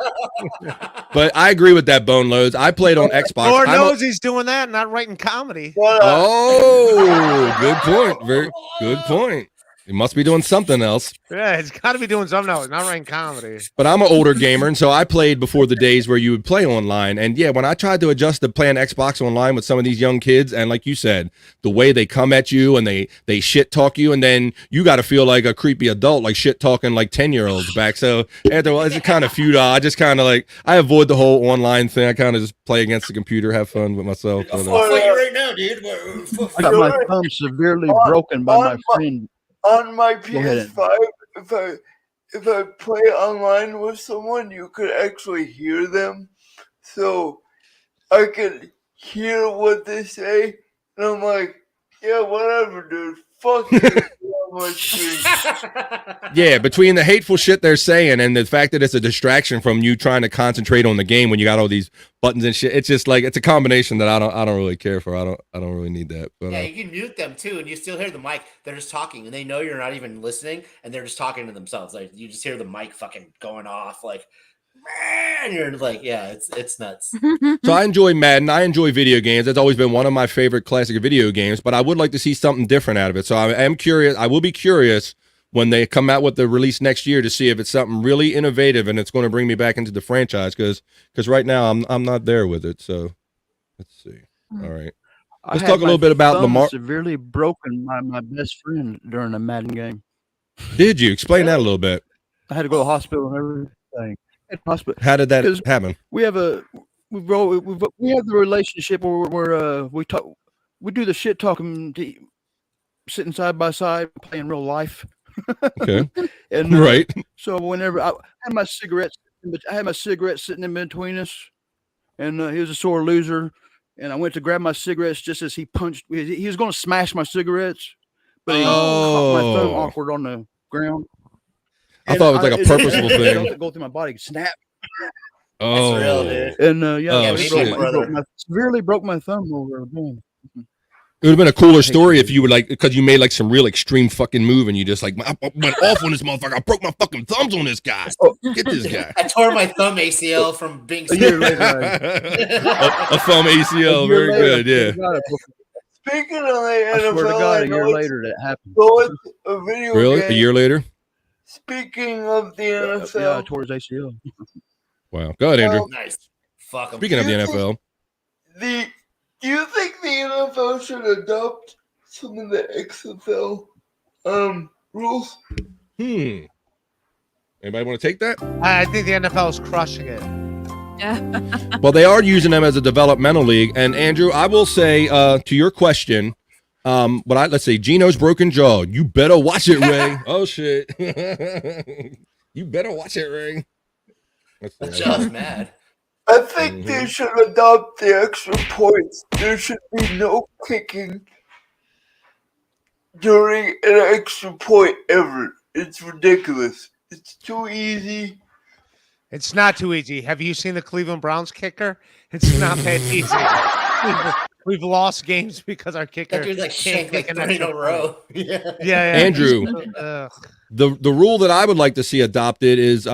But I agree with that, Bone Loads. I played on Xbox. Lord I'm a- knows he's doing that, not writing comedy. Oh, good point. Very good point. He must be doing something else. Yeah, it's got to be doing something else, not writing comedy. But I'm an older gamer, and so I played before the days where you would play online. And yeah, when I tried to adjust to playing Xbox online with some of these young kids, and like you said, the way they come at you and they shit talk you, and then you got to feel like a creepy adult, like shit talking like 10-year-olds back. So after a while, it's kind of futile. I just kind of I avoid the whole online thing. I kind of just play against the computer, have fun with myself. I'll And, fight you right now, dude. I got my thumb severely broken by my friend. On my Go ahead. PS5, if I play online with someone, you could actually hear them, so I could hear what they say, and I'm like, yeah, whatever, dude. Fuck you. my screen. Yeah, between the hateful shit they're saying and the fact that it's a distraction from you trying to concentrate on the game when you got all these buttons and shit, it's just like it's a combination that I don't really care for. I don't really need that. But, yeah, you can mute them too, and you still hear the mic. They're just talking, and they know you're not even listening, and they're just talking to themselves. Like you just hear the mic fucking going off, like, and you're like, yeah, it's nuts. So I enjoy Madden. I enjoy video games. That's always been one of my favorite classic video games. But I would like to see something different out of it. So I am curious. I will be curious when they come out with the release next year to see if it's something really innovative and it's going to bring me back into the franchise. Because right now I'm not there with it. So let's see. All right. Let's talk a little bit about Lamar. Severely broken my best friend during a Madden game. Did you explain that a little bit? I had to go to the hospital and everything. Hospital. How did that happen? We have the relationship where we do the shit talking, sitting side by side, playing real life. Okay. And right. So whenever I had my cigarettes sitting in between us, and he was a sore loser, and I went to grab my cigarettes just as he punched. He was going to smash my cigarettes, but he caught my thumb awkward on the ground. I thought it was like a purposeful thing. Go through my body, snap. Oh, real, dude. And severely broke my thumb over again. It would have been a cooler story if you were like, because you made like some real extreme fucking move and you just like I went off on this motherfucker. I broke my fucking thumbs on this guy. Get this guy. I tore my thumb ACL from being a year later. a thumb ACL. Very good. Yeah. Speaking of the NFL, I swear to God, a year later that happened. A video really? game. A year later? Speaking of the NFL. Yeah, I tore his ACL. Wow. Go ahead, Andrew. Nice. Fuck 'em. Speaking of the NFL. Do you think the NFL should adopt some of the XFL rules? Anybody want to take that? I think the NFL is crushing it. Well, they are using them as a developmental league. And Andrew, I will say to your question, let's say Gino's broken jaw. You better watch it, Ray. Oh shit. You better watch it, Ray. Jaw's mad. I think they should adopt the extra points. There should be no kicking during an extra point ever. It's ridiculous. It's too easy. It's not too easy. Have you seen the Cleveland Browns kicker? It's not that easy. We've lost games because our kicker That dude like can't shanked like kick 3 in a row. Yeah. Andrew, the rule that I would like to see adopted is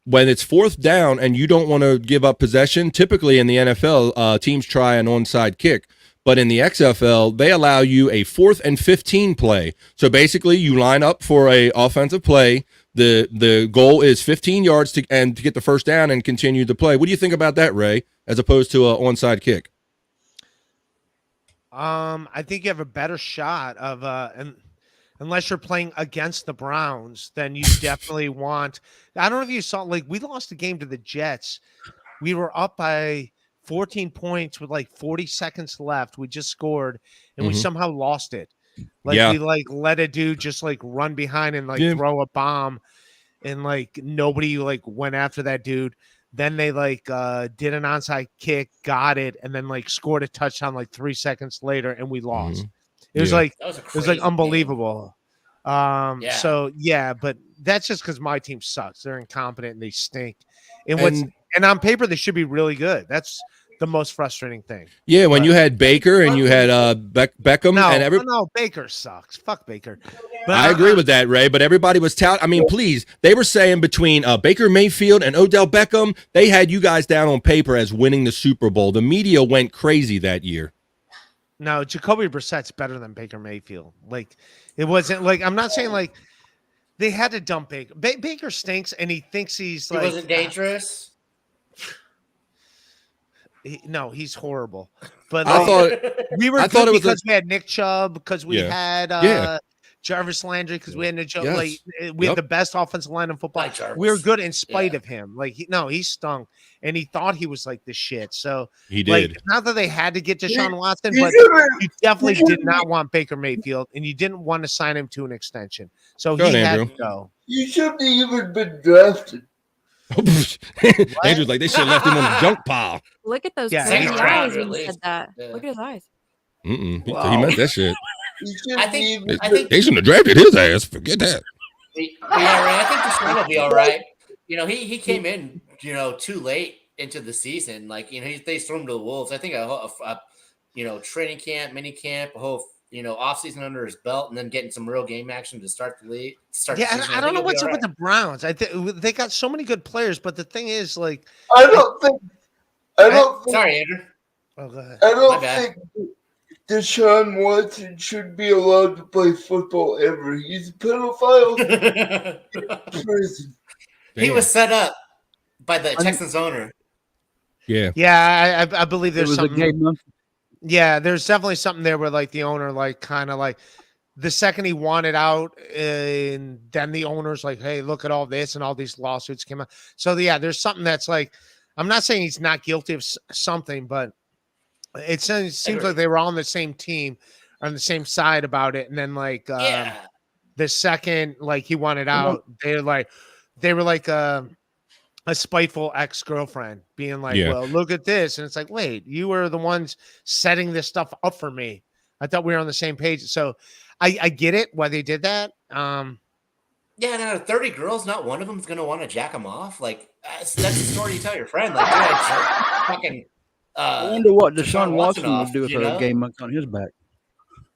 when it's fourth down and you don't want to give up possession. Typically in the NFL, teams try an onside kick. But in the XFL, they allow you a 4th and 15 play. So basically, you line up for a offensive play. The goal is 15 yards to get the first down and continue the play. What do you think about that, Ray, as opposed to an onside kick? I think you have a better shot of unless you're playing against the Browns, then you definitely want. I don't know if you saw, like, we lost the game to the Jets. We were up by 14 points with like 40 seconds left. We just scored and we somehow lost it. Like we like let a dude just like run behind and like throw a bomb, and like nobody like went after that dude. Then they like did an onside kick, got it, and then like scored a touchdown like 3 seconds later, and we lost. It was like unbelievable. So yeah, but that's just because my team sucks. They're incompetent and they stink. And on paper they should be really good. That's the most frustrating thing. Yeah, when you had Baker and you had Beckham no, Baker sucks. Fuck Baker. But I agree with that, Ray. But everybody was touting. I mean, please, they were saying between Baker Mayfield and Odell Beckham, they had you guys down on paper as winning the Super Bowl. The media went crazy that year. No, Jacoby Brissett's better than Baker Mayfield. Like, it wasn't like, I'm not saying like they had to dump Baker. Baker stinks, and he thinks he's like. He wasn't dangerous. No, he's horrible. But I thought we were good because we had Nick Chubb, because we had Jarvis Landry, because we had Nick Chubb. Like, we had the best offensive line in football. We were good in spite of him. Like, he stunk, and he thought he was like the shit. So he did. Like, not that they had to get Deshaun Watson, but you definitely did not want Baker Mayfield, and you didn't want to sign him to an extension. So he had to go. You shouldn't have even been drafted. Andrew's like, they should have left him on the junk pile. Look at those crazy eyes when he said that. Look at his eyes. He meant that shit. I think They shouldn't have drafted his ass. Forget that. Yeah, Ray, I think Deshaun will be all right. He came in, too late into the season. Like, they threw him to the Wolves. I think a training camp, mini camp, a whole, off season under his belt, and then getting some real game action to start the league. I don't know what's up with the Browns. They got so many good players, but the thing is, like, I don't think. Sorry, Andrew. Oh, go ahead. I don't think Deshaun Watson should be allowed to play football ever. He's a pedophile. Prison. He was set up by the Texans owner. Yeah. Yeah, I believe there's It was something. Yeah, there's definitely something there where like the owner kind of the second he wanted out, and then the owner's like, hey, look at all this, and all these lawsuits came out. So yeah, there's something that's like, I'm not saying he's not guilty of something, but it seems like they were all on the same team, on the same side about it. And then the second he wanted out, they were like a spiteful ex-girlfriend being like, well, look at this. And it's like, wait, you were the ones setting this stuff up for me. I thought we were on the same page. So I get it why they did that. Yeah, now 30 girls, not one of them is going to want to jack them off. Like, that's the story you tell your friend. Like, fucking. I wonder what Deshaun Watson would do with her game months on his back.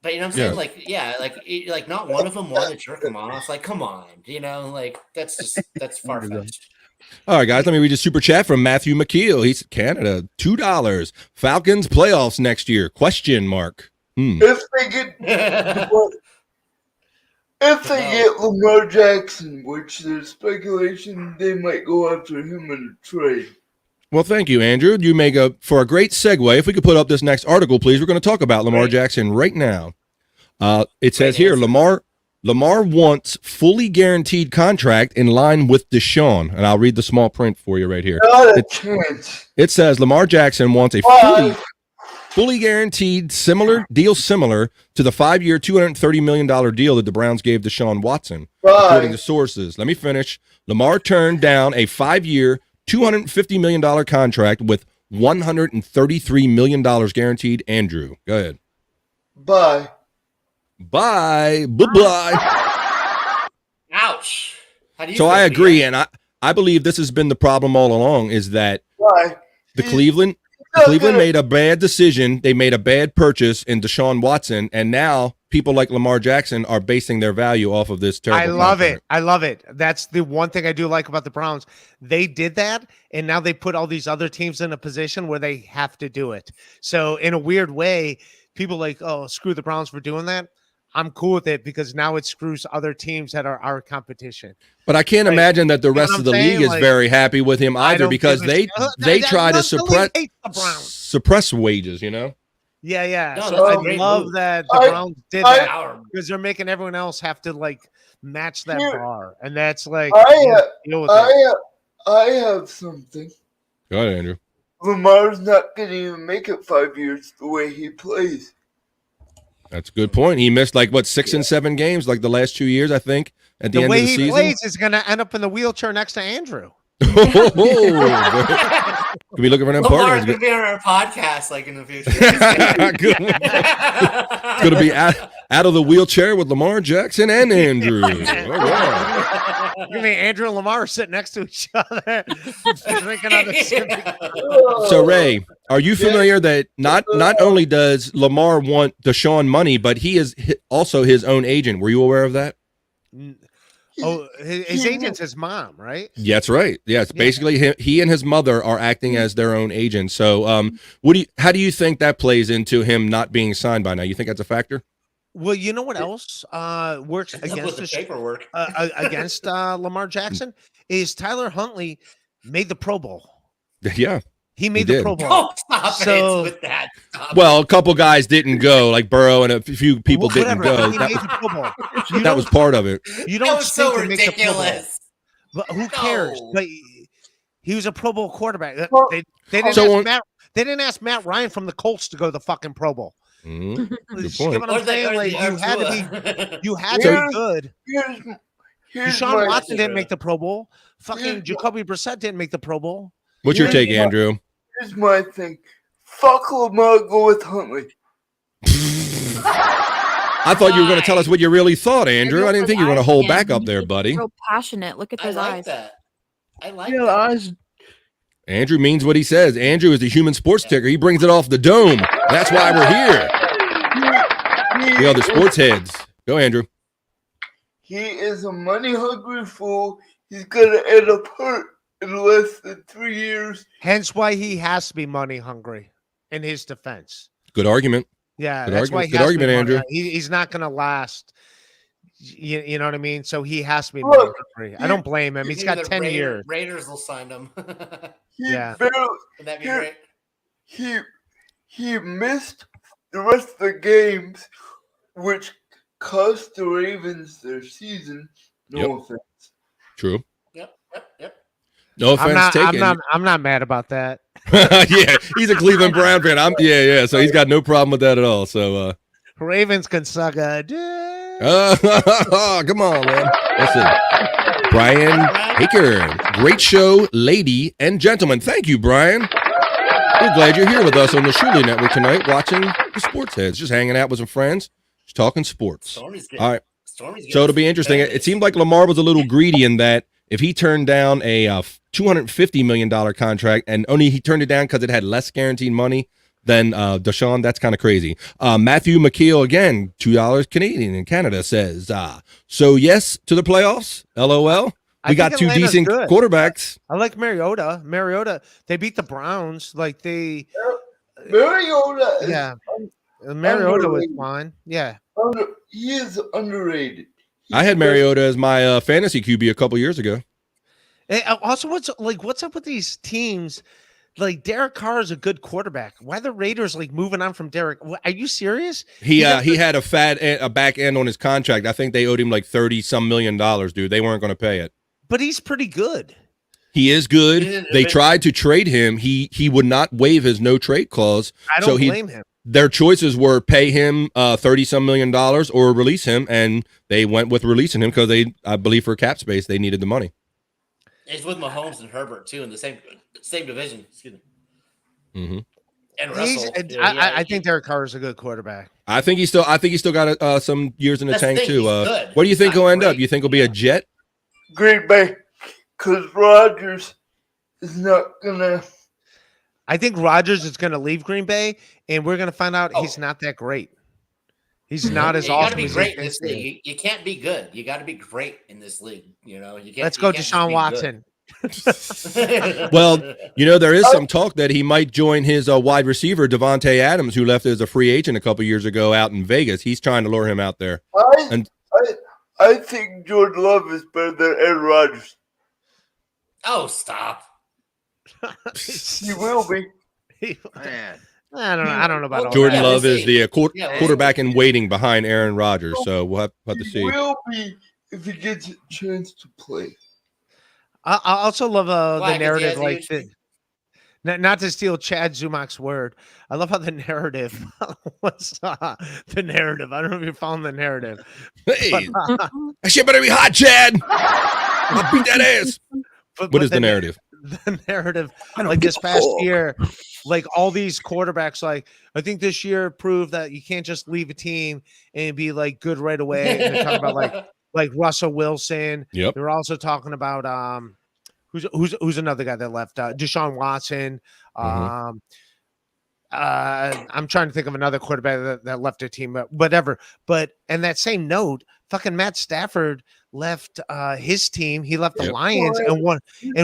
But you know what I'm saying? Like, not one of them wanted to jerk him off. Like, come on, that's far fetched. All right, guys, let me read a super chat from Matthew McKeel. He's Canada, $2. Falcons playoffs next year? ? If they get Lamar Jackson, which there's speculation they might go after him in a trade. Well, thank you, Andrew. You make for a great segue. If we could put up this next article, please. We're going to talk about Lamar Jackson right now. It says here, Lamar wants fully guaranteed contract in line with Deshaun. And I'll read the small print for you right here. Not a chance. It says Lamar Jackson wants a fully guaranteed similar to the 5-year, $230 million deal that the Browns gave Deshaun Watson, according to sources. Let me finish. Lamar turned down a 5-year, $250 million contract with $133 million guaranteed. Andrew, go ahead. Bye. Ouch. So I agree, and I believe this has been the problem all along, is that Cleveland made a bad decision. They made a bad purchase in Deshaun Watson, and now people like Lamar Jackson are basing their value off of this terrible contract. I love it. That's the one thing I do like about the Browns. They did that, and now they put all these other teams in a position where they have to do it. So in a weird way, people like, oh, screw the Browns for doing that. I'm cool with it because now it screws other teams that are our competition. But I can't imagine that the rest of the league is very happy with him either, because they try to suppress wages, Yeah. No, so I love that the Browns did that because they're making everyone else have to match that bar, and that's like I have something. Go ahead, Andrew. Lamar's not going to even make it 5 years the way he plays. That's a good point. He missed 6 and 7 games the last 2 years, I think, at the end of the season. The way he plays is going to end up in the wheelchair next to Andrew. Could be looking for them Lamar's partners. going to be on our podcast in the future. It's going to be out of the wheelchair with Lamar Jackson and Andrew. You mean Andrew and Lamar are sitting next to each other, drinking on the So Ray, are you familiar that not only does Lamar want Deshaun money, but he is also his own agent? Were you aware of that? Oh, his agent's his mom, right? Yeah, that's right. Yes, basically he and his mother are acting as their own agents. So, how do you think that plays into him not being signed by now? You think that's a factor? Well, you know what else works against the paperwork against Lamar Jackson is Tyler Huntley made the Pro Bowl. Yeah. He made the Pro Bowl. Oh, stop it with that. Well, a couple guys didn't go, like Burrow, and a few people didn't go. He made the Pro Bowl. That was part of it. You don't was so ridiculous. But who cares? But he was a Pro Bowl quarterback. They didn't ask Matt Ryan from the Colts to go to the fucking Pro Bowl. Mm-hmm. Good You know point. what I'm saying? You had to be good. Deshaun Watson didn't make the Pro Bowl. Fucking Jacoby Brissett didn't make the Pro Bowl. What's your take, Andrew? Here's my thing. Fuck Lamar, go with Huntley. I thought you were going to tell us what you really thought, Andrew. I didn't think you were going to hold back up there, buddy. So passionate. Look at I those like eyes. that. I like Yeah, the that. eyes. Andrew means what he says. Andrew is the human sports ticker. He brings it off the dome. That's why we're here. The other sports heads. Go, Andrew. He is a money-hungry fool. He's going to end up hurt in less than 3 years. Hence why he has to be money hungry in his defense. Good argument. Yeah, Good that's argument. why he Good has argument, to be Andrew. He's not going to last. You know what I mean? So he has to be Look, money hungry. I don't blame him. He's Maybe got the 10 years. Raiders will sign him. Yeah. Wouldn't that be Here- great? He missed the rest of the games, which cost the Ravens their season. No offense. True. Yep. No offense taken. I'm not mad about that. Yeah, he's a Cleveland Brown fan. Yeah. So he's got no problem with that at all. So, Ravens can suck a dick. come on, man. Listen, Brian Haker, great show, lady and gentlemen. Thank you, Brian. We're glad you're here with us on the Shuley Network tonight, watching the Sports Heads, just hanging out with some friends, just talking sports. Stormy's good. All right. Stormy's So it'll be interesting. It seemed like Lamar was a little greedy in that if he turned down a $250 million contract and only he turned it down because it had less guaranteed money than Deshaun, that's kind of crazy. Matthew McKeel, again, $2 Canadian in Canada, says, so yes to the playoffs, LOL. We got two Atlanta's decent good. quarterbacks. I like Mariota. They beat the Browns. Like they, Mariota is yeah. Mariota was underrated. fine. Yeah. He is underrated. I had Mariota as my fantasy QB a couple years ago. Hey, also, what's up with these teams? Like Derek Carr is a good quarterback. Why are the Raiders like moving on from Derek? Are you serious? He had a back end on his contract. I think they owed him like $30-some million, dude. They weren't going to pay it. But he's pretty good. He is good. They tried to trade him. He would not waive his no trade clause. I don't blame him. Their choices were pay him $30-some million or release him, and they went with releasing him because I believe for cap space they needed the money. He's with Mahomes and Herbert too in the same division. Excuse me. Mm-hmm. And Russell. I think Derek Carr is a good quarterback. I think he still got some years in the That's the tank thing, too. he's good. What do you think He's he'll not end up? great. You think he'll be a Jet? Green Bay, because Rodgers is not gonna. I think Rodgers is going to leave Green Bay, and we're going to find out he's not that great. He's not as You got to awesome. be as great he in this thinks he is. league. You can't be good. You got to be great in this league. You know, you can't. Let's go, you can't just Deshaun be Watson. good. Well, there is some talk that he might join his wide receiver Devontae Adams, who left as a free agent a couple years ago out in Vegas. He's trying to lure him out there. I think Jordan Love is better than Aaron Rodgers. Oh, stop! He will be. Man. I don't know about all Jordan that. Love we'll is see. the quarterback in waiting behind Aaron Rodgers. So we'll have to He see. will be if he gets a chance to play. I also love Why? the 'Cause he narrative, has a like huge- not to steal Chad Zumach's word. I love how the narrative was the narrative. I don't know if you're following the narrative. Hey, that shit better be hot, Chad. I'll beat that ass. What is the narrative? The narrative, like this past year, like all these quarterbacks, like I think this year proved that you can't just leave a team and be like good right away. And they're talking about like Russell Wilson. Yep. They're also talking about who's another guy that left? Deshaun Watson. I'm trying to think of another quarterback that left a team, but whatever. But in that same note, fucking Matt Stafford left his team. He left the Lions and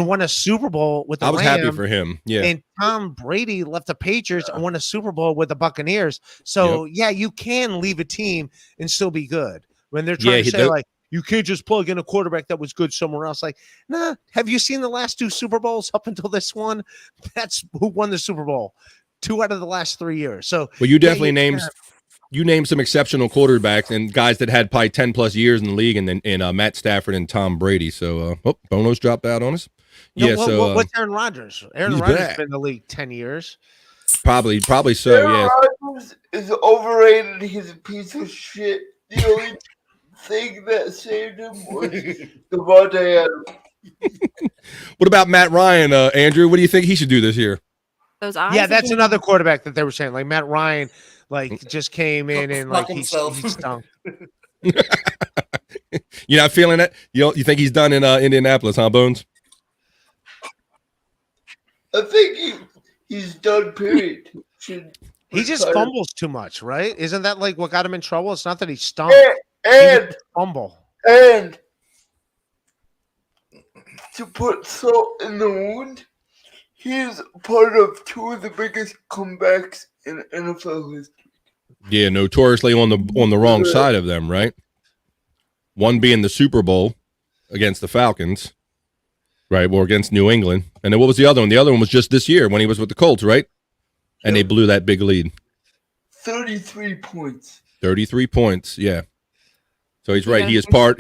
won a Super Bowl with the I was Rams. happy for him. Yeah. And Tom Brady left the Patriots and won a Super Bowl with the Buccaneers. So yeah, you can leave a team and still be good. When they're trying to say like you can't just plug in a quarterback that was good somewhere else. Like, nah, have you seen the last two Super Bowls up until this one? That's who won the Super Bowl. 2 out of the last 3 years. So well, you definitely named some exceptional quarterbacks and guys that had probably 10 plus years in the league, and then Matt Stafford and Tom Brady. So, Bono's dropped out on us. No, Yeah. So what's Aaron Rodgers? Aaron Rodgers has been in the league 10 years. Probably so. Aaron Yeah. Rodgers is overrated. He's a piece of shit. The only thing that saved him was Devontae Adams. What about Matt Ryan, Andrew? What do you think he should do this year? those eyes. Yeah, that's again. another quarterback that they were saying. Like Matt Ryan, like just came in and like he stunk. You're not feeling it? You think he's done in Indianapolis, huh, Bones? I think he's done. Period. He just fumbles too much, right? Isn't that like what got him in trouble? It's not that he stunk. And fumble. And to put salt in the wound, he's part of two of the biggest comebacks in NFL history. Yeah, notoriously on the wrong side of them, right? One being the Super Bowl against the Falcons, right? Or against New England. And then what was the other one? The other one was just this year when he was with the Colts, right? And they blew that big lead. 33 points. 33 points, yeah. So he's right. He is part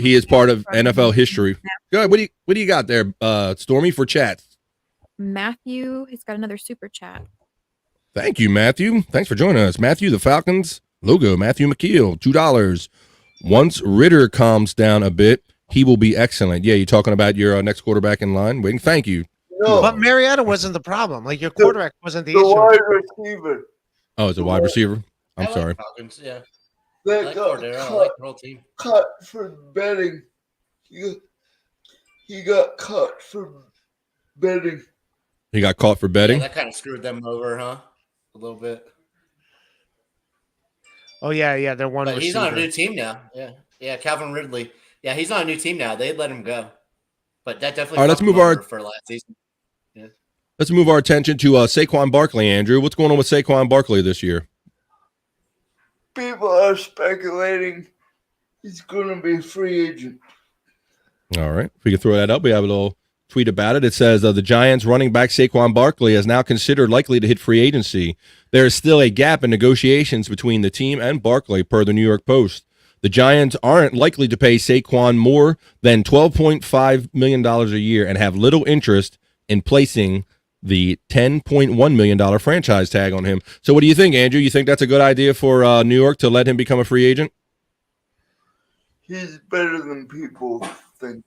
of NFL history. Good. What do you got there, Stormy, for chats? Matthew has got another super chat. Thank you, Matthew. Thanks for joining us. Matthew, the Falcons logo, Matthew McKeel, $2. Once Ritter calms down a bit, he will be excellent. Yeah, you're talking about your next quarterback in line. Waiting. Thank you. No, But Marietta wasn't the problem. Like your quarterback wasn't the the issue. wide receiver Oh, it's a wide receiver. I I'm like sorry. Falcons, yeah. I that like got Cordero. I cut, like the whole team. cut for betting. He got cut for betting. He got caught for Yeah, betting. that kind of screwed them over, huh? A little bit. Oh yeah, they're one. But he's receiver. on a new team now. Yeah, Calvin Ridley. Yeah, he's on a new team now. They let him go. But that definitely. All right, let's fucked him move our- over for last season. Let's move our attention to Saquon Barkley, Andrew. What's going on with Saquon Barkley this year? People are speculating he's going to be a free agent. All right. If we can throw that up, we have a little tweet about it. It says the Giants running back Saquon Barkley is now considered likely to hit free agency. There is still a gap in negotiations between the team and Barkley, per the New York Post. The Giants aren't likely to pay Saquon more than $12.5 million a year and have little interest in placing the $10.1 million franchise tag on him. So what do you think, Andrew? You think that's a good idea for New York to let him become a free agent? He's better than people think.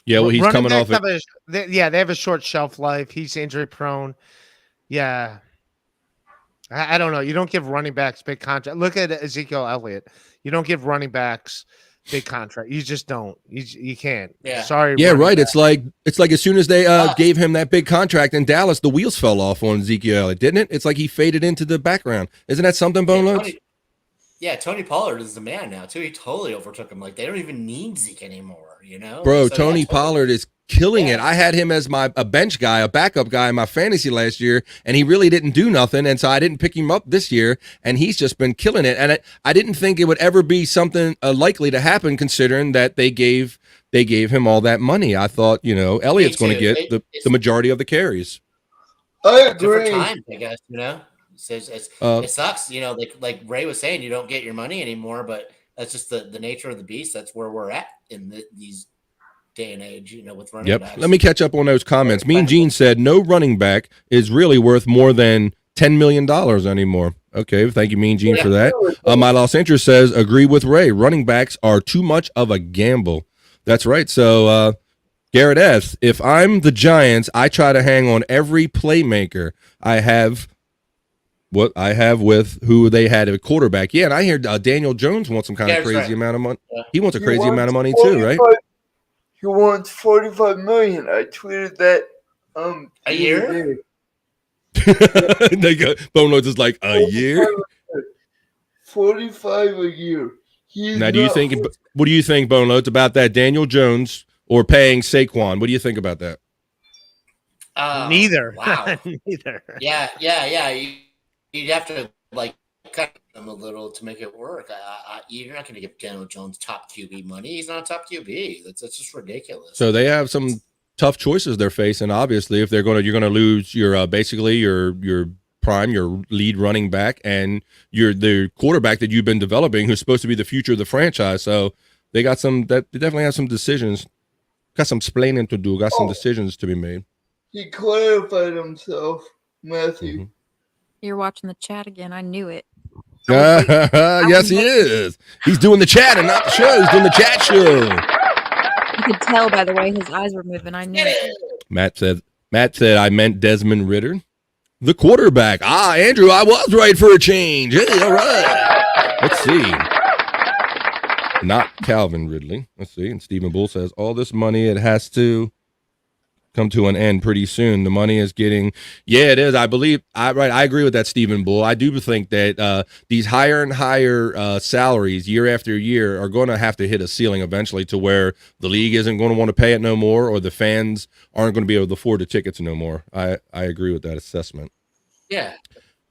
Yeah, well, he's Running coming off backs it. they have a short shelf life. He's injury prone. Yeah. I don't know. You don't give running backs big contract. Look at Ezekiel Elliott. You don't give running backs big contract. You just don't. You can't. Yeah. Sorry. Yeah, running right. back. It's like as soon as they gave him that big contract in Dallas, the wheels fell off on Ezekiel Elliott, didn't it? It's like he faded into the background. Isn't that something, Bone Loads? Tony Pollard is the man now too. He totally overtook him. Like they don't even need Zeke anymore, you know? Bro, So, Tony yeah, totally. Pollard is killing it. I had him as a bench guy, a backup guy in my fantasy last year, and he really didn't do nothing, and so I didn't pick him up this year, and he's just been killing it. And I didn't think it would ever be something likely to happen, considering that they gave him all that money. I thought, Elliott's going to get the majority of the carries. I Different agree. times, I guess, you know? It sucks, like Ray was saying, you don't get your money anymore, but that's just the nature of the beast. That's where we're at in these day and age, with running backs. Let me catch up on those comments. Mean Gene said no running back is really worth more than $10 million anymore. Okay, thank you, Mean Gene, for that. My Los Angeles says, agree with Ray. Running backs are too much of a gamble. That's right. So, Garrett S., if I'm the Giants, I try to hang on every playmaker I have with who they had a quarterback. Yeah, and I hear Daniel Jones wants some kind of crazy amount of money. Yeah. He wants a crazy amount of money too, right? He wants $45 million. I tweeted that a year. They go Bone Loads is like a year. 45 a year. Now, what do you think, Bone Loads, about that? Daniel Jones or paying Saquon? What do you think about that? Neither. Wow. Neither. Yeah. You'd have to cut him a little to make it work. You're not going to give Daniel Jones top QB money. He's not a top QB. That's just ridiculous. So they have some tough choices they're facing. Obviously, if you're going to lose your basically your prime, your lead running back, and the quarterback that you've been developing, who's supposed to be the future of the franchise. So they definitely have some decisions. Got some splaining to do. Got some decisions to be made. He clarified himself, Matthew. Mm-hmm. You're watching the chat again. I knew it. Yes, he is. He's doing the chat and not the show. He's doing the chat show. You could tell by the way his eyes were moving. I knew it. Matt said I meant Desmond Ritter. the quarterback. Andrew, I was right for a change. Hey, all right. Let's see. Not Calvin Ridley. Let's see. And Stephen Bull says, all this money, it has to come to an end pretty soon. The money is getting, it is. I agree with that, Stephen Bull. I do think that these higher and higher salaries year after year are going to have to hit a ceiling eventually to where the league isn't going to want to pay it no more, or the fans aren't going to be able to afford the tickets no more. I agree with that assessment. Yeah.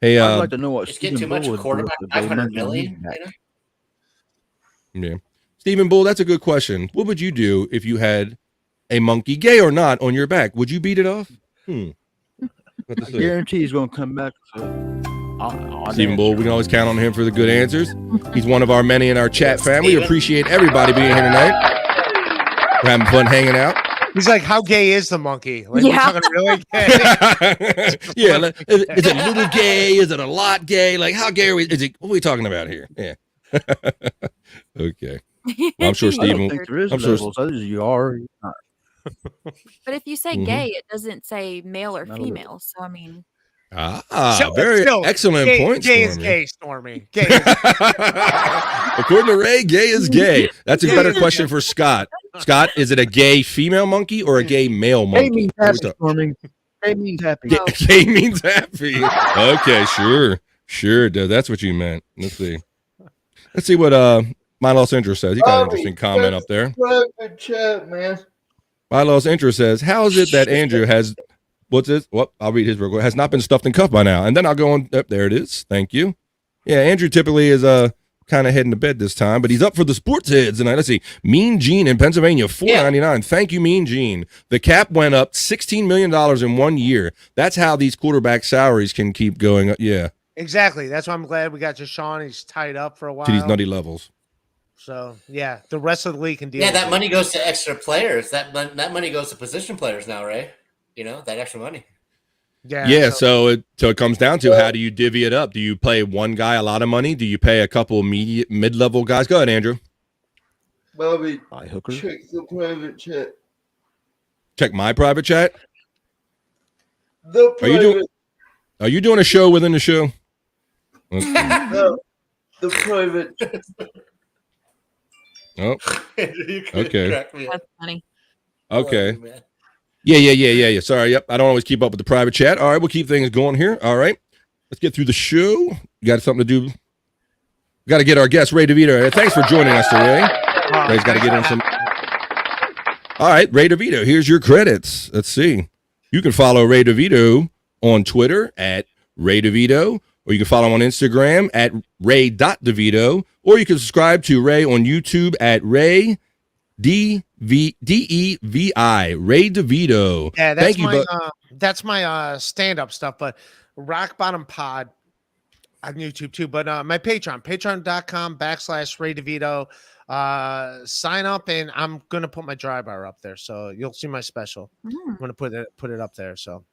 Hey, I'd like to know what it's getting too much. Quarterback, 500 million. Yeah. Stephen Bull, that's a good question. What would you do if you had a monkey, gay or not, on your back? Would you beat it off? I guarantee he's going to come back. Stephen Bull, we can always count on him for the good answers. He's one of our many in our chat family. We appreciate everybody being here tonight. We're having fun hanging out. He's like, how gay is the monkey? Like, we're talking really gay. Yeah, is it a little gay? Is it a lot gay? Like, how gay are we? What are we talking about here? Yeah. Okay. Well, I'm sure Stephen. I don't think there is levels. Others you are. But if you say gay, it doesn't say male or female. So I mean, very excellent point. Gay is gay, Stormy. Gay. According to Ray, gay is gay. That's a better question for Scott. Scott, is it a gay female monkey or a gay male monkey? Gay means happy, Stormy. Gay means happy. Gay means happy. Okay, sure. That's what you meant. Let's see what My Los Interest says. He got an interesting comment up there. Private chat, man. My Los Interest says, how is it that Andrew has, what's this? Well, I'll read his real quick. Has not been stuffed and cuffed by now. And then I'll go on, there it is. Thank you. Yeah, Andrew typically is kind of heading to bed this time, but he's up for the sports heads tonight. Let's see. Mean Gene in Pennsylvania, $4.99. Thank you, Mean Gene. The cap went up $16 million in 1 year. That's how these quarterback salaries can keep going up. Yeah. Exactly. That's why I'm glad we got Deshaun. He's tied up for a while. To these nutty levels. So, yeah, the rest of the league can deal with that it. Money goes to extra players. That money goes to position players now, right? You know, that extra money. Yeah. So it comes down to, how do you divvy it up? Do you pay one guy a lot of money? Do you pay a couple mid-level guys? Go ahead, Andrew. Bobby, check the private chat. Check my private chat? The private. Are you doing a show within the show? No, the private. Oh, okay. That's funny. Okay. Yeah. Sorry. Yep. I don't always keep up with the private chat. All right. We'll keep things going here. All right. Let's get through the show. You got something to do. We got to get our guest, Ray DeVito. Thanks for joining us today. Ray's got to get on some. All right. Ray DeVito, here's your credits. Let's see. You can follow Ray DeVito on Twitter at Ray DeVito, or you can follow him on Instagram at ray.devito, or you can subscribe to Ray on YouTube at Ray D-E-V-I, Ray DeVito. Yeah, that's my stand-up stuff, but Rock Bottom Pod on YouTube too. But my patreon.com/Ray DeVito. Sign up, and I'm gonna put my dry bar up there, so you'll see my special. I'm gonna put it up there. So.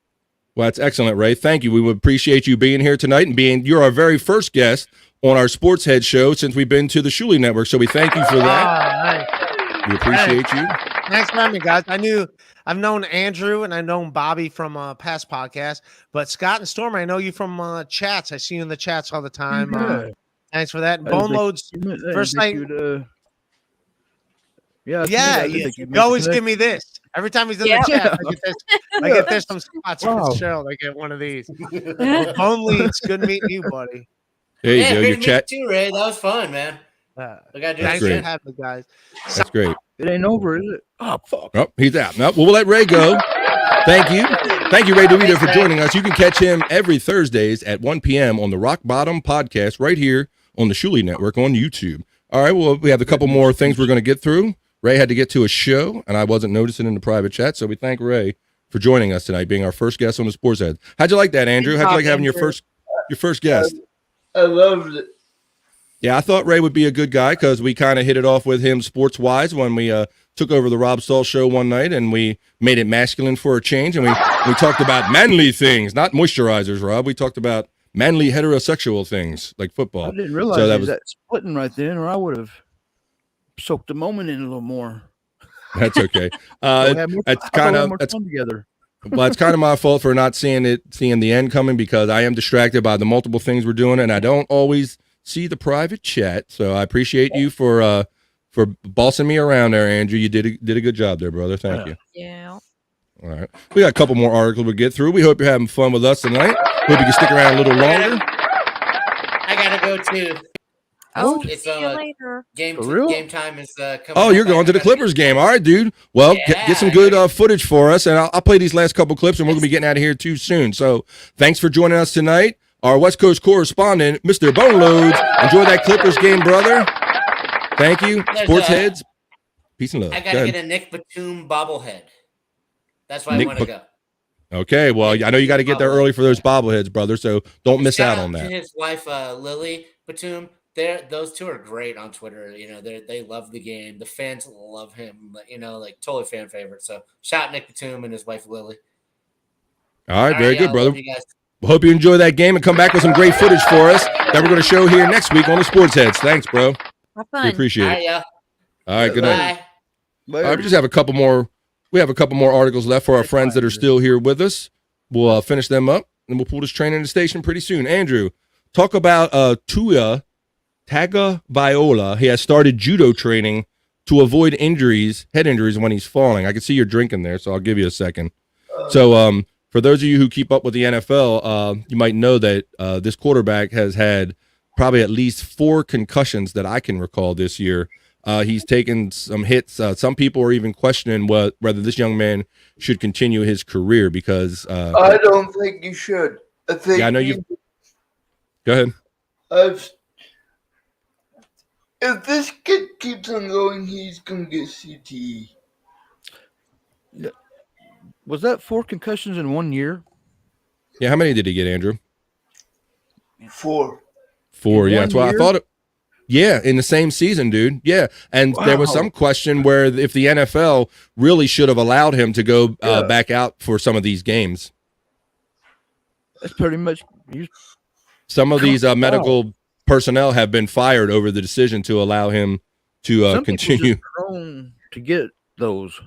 Well, that's excellent, Ray. Thank you. We would appreciate you being here tonight and you're our very first guest on our Sports Head show since we've been to the Shuley Network. So we thank you for that. Nice. We appreciate you. Thanks for having me, guys. I've known Andrew and I've known Bobby from past podcasts, but Scott and Storm, I know you from chats. I see you in the chats all the time. Thanks for that. Bone Loads first night. You always give me this. Every time he's in the chat, I get this from Scott Fitzgerald. I get one of these. Bone Leads, good meeting you, buddy. There you go. Your chat too, Ray. That was fun, man. Thanks for having me, guys. That's great. It ain't over, is it? Oh, fuck. Oh, he's out. No, we'll let Ray go. Thank you, Ray DeVito, for joining us. You can catch him every Thursdays at 1 p.m. on the Rock Bottom Podcast right here on the Shuley Network on YouTube. All right, well, we have a couple more things we're going to get through. Ray had to get to a show, and I wasn't noticing in the private chat, so we thank Ray for joining us tonight, being our first guest on the Sports Head. How'd you like that, Andrew? How'd you like having your first guest? I loved it. Yeah, I thought Ray would be a good guy because we kind of hit it off with him sports-wise when we took over the Rob Stahl show one night, and we made it masculine for a change, and we talked about manly things, not moisturizers, Rob. We talked about manly heterosexual things like football. I didn't realize that splitting right then, or I would have soaked the moment in a little more. That's okay. It's kind of together. But it's kind of my fault for not seeing the end coming, because I am distracted by the multiple things we're doing, and I don't always see the private chat. So I appreciate you for bossing me around there, Andrew. You did a good job there, brother. Thank you. Yeah. All right. We got a couple more articles we'll get through. We hope you're having fun with us tonight. Hope you can stick around a little longer. I gotta go too. Oh, It's see you later. game time is coming. Oh, you're going to the Clippers game. All right, dude. Well, get some good footage for us, and I'll play these last couple clips, and we're going to be getting out of here too soon. So thanks for joining us tonight. Our West Coast correspondent, Mr. Boneloads. Enjoy that Clippers game, brother. Thank you. Sports Heads. Peace and love. I got to get a Nick Batum bobblehead. That's why I want to go. Okay, well, I know you got to get there early for those bobbleheads, brother, so don't miss out on that. To his wife, Lily Batum, those two are great on Twitter. You know, they love the game. The fans love him. You know, like totally fan favorite. So shout out Nick Batum and his wife Lily. All right, very good, brother. Love you guys. Hope you enjoy that game and come back with some great footage for us that we're going to show here next week on the Sports Heads. Thanks, bro. Have fun. We appreciate it. Yeah. All right, good night. Bye. All right, we just have a couple more. We have a couple more articles left for our friends that are still here with us. We'll finish them up, and we'll pull this train into the station pretty soon. Andrew, talk about Tua Tagovailoa. He has started judo training to avoid head injuries when he's falling. I can see you're drinking there, so I'll give you a second. So for those of you who keep up with the NFL, you might know that this quarterback has had probably at least 4 concussions that I can recall this year. He's taken some hits. Some people are even questioning whether this young man should continue his career because I don't think you should. I think I know you. Go ahead. If this kid keeps on going, he's gonna get CTE. Was that 4 concussions in 1 year? Yeah, how many did he get, Andrew? 4. 4. Yeah, that's what I year? thought. Yeah, in the same season, dude. Yeah, and there was some question where if the NFL really should have allowed him to go back out for some of these games. That's pretty much. Some of these medical personnel have been fired over the decision to allow him to continue. To get those,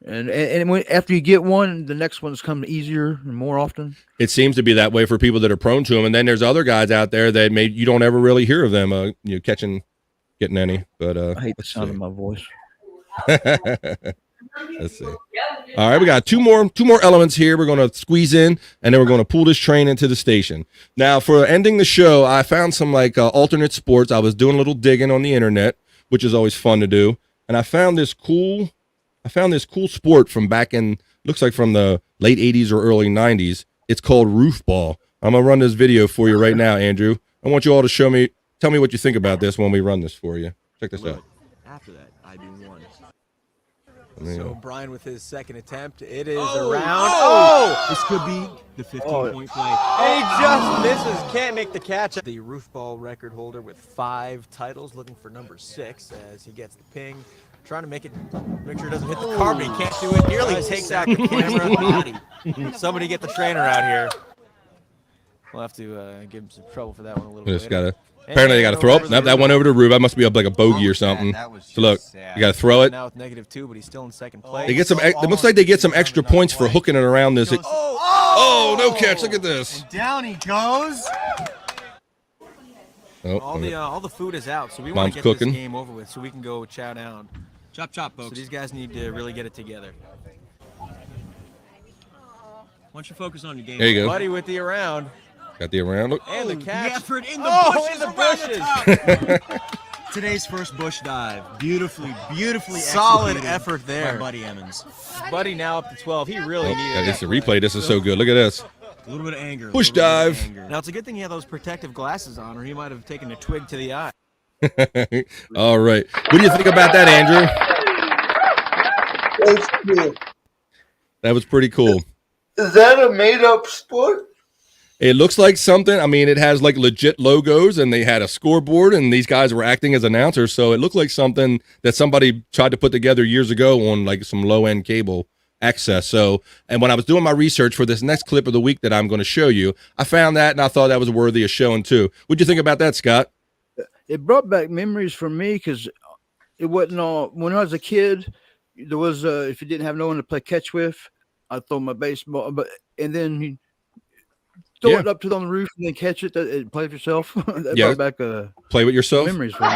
and after you get one, the next ones come easier and more often. It seems to be that way for people that are prone to them, and then there's other guys out there that you don't ever really hear of them, getting any. But I hate the sound of my voice. Let's see. All right, we got two more elements here. We're going to squeeze in, and then we're going to pull this train into the station. Now, for ending the show, I found some alternate sports. I was doing a little digging on the internet, which is always fun to do, and I found this cool sport from back in, looks like from the late 80s or early 90s. It's called roof ball. I'm going to run this video for you right now, Andrew. I want you all to tell me what you think about this when we run this for you. Check this out. After that, I do 1. So Brian with his second attempt, it is around. This could be the 15-point play. And he just misses, can't make the catch. The roof ball record holder with 5 titles, looking for number 6 as he gets the ping. Trying to make sure it doesn't hit the car, but he can't do it. Nearly takes out the camera. Somebody get the trainer out here. We'll have to give him some trouble for that one a little bit. Apparently they got to throw up. Nope, that went over to Rube. That must be like a bogey or something. So look, you got to throw it. Now with -2, but he's still in second place. They get some. It looks like they get some extra points for hooking it around this. Oh, no catch! Look at this. And down he goes. Oh, all the food is out, so we Mom's want to get cooking. this game over with, so we can go chow down. Chop, folks. So these guys need to really get it together. Why don't you focus on your game? There you go. Buddy with the around. Got the around. Look. And the catch. The effort in the bushes. Today's first bush dive. Beautifully solid executed effort there. By Buddy Emmons. Buddy now up to 12. He really needed This is a replay. This is so good. Look at this. A little bit of anger. Push dive. Now, it's a good thing he had those protective glasses on, or he might have taken a twig to the eye. All right. What do you think about that, Andrew? That's cool. That was pretty cool. Is that a made-up sport? It looks like something. I mean, it has like legit logos, and they had a scoreboard, and these guys were acting as announcers. So it looked like something that somebody tried to put together years ago on like some low-end cable access. So, and when I was doing my research for this next clip of the week that I'm going to show you, I found that, and I thought that was worthy of showing too. What'd you think about that, Scott? It brought back memories for me because it wasn't all. When I was a kid, there was if you didn't have no one to play catch with, I throw my baseball, and then you throw it up to the roof and then catch it. Play with yourself. That brought back play with yourself memories for me.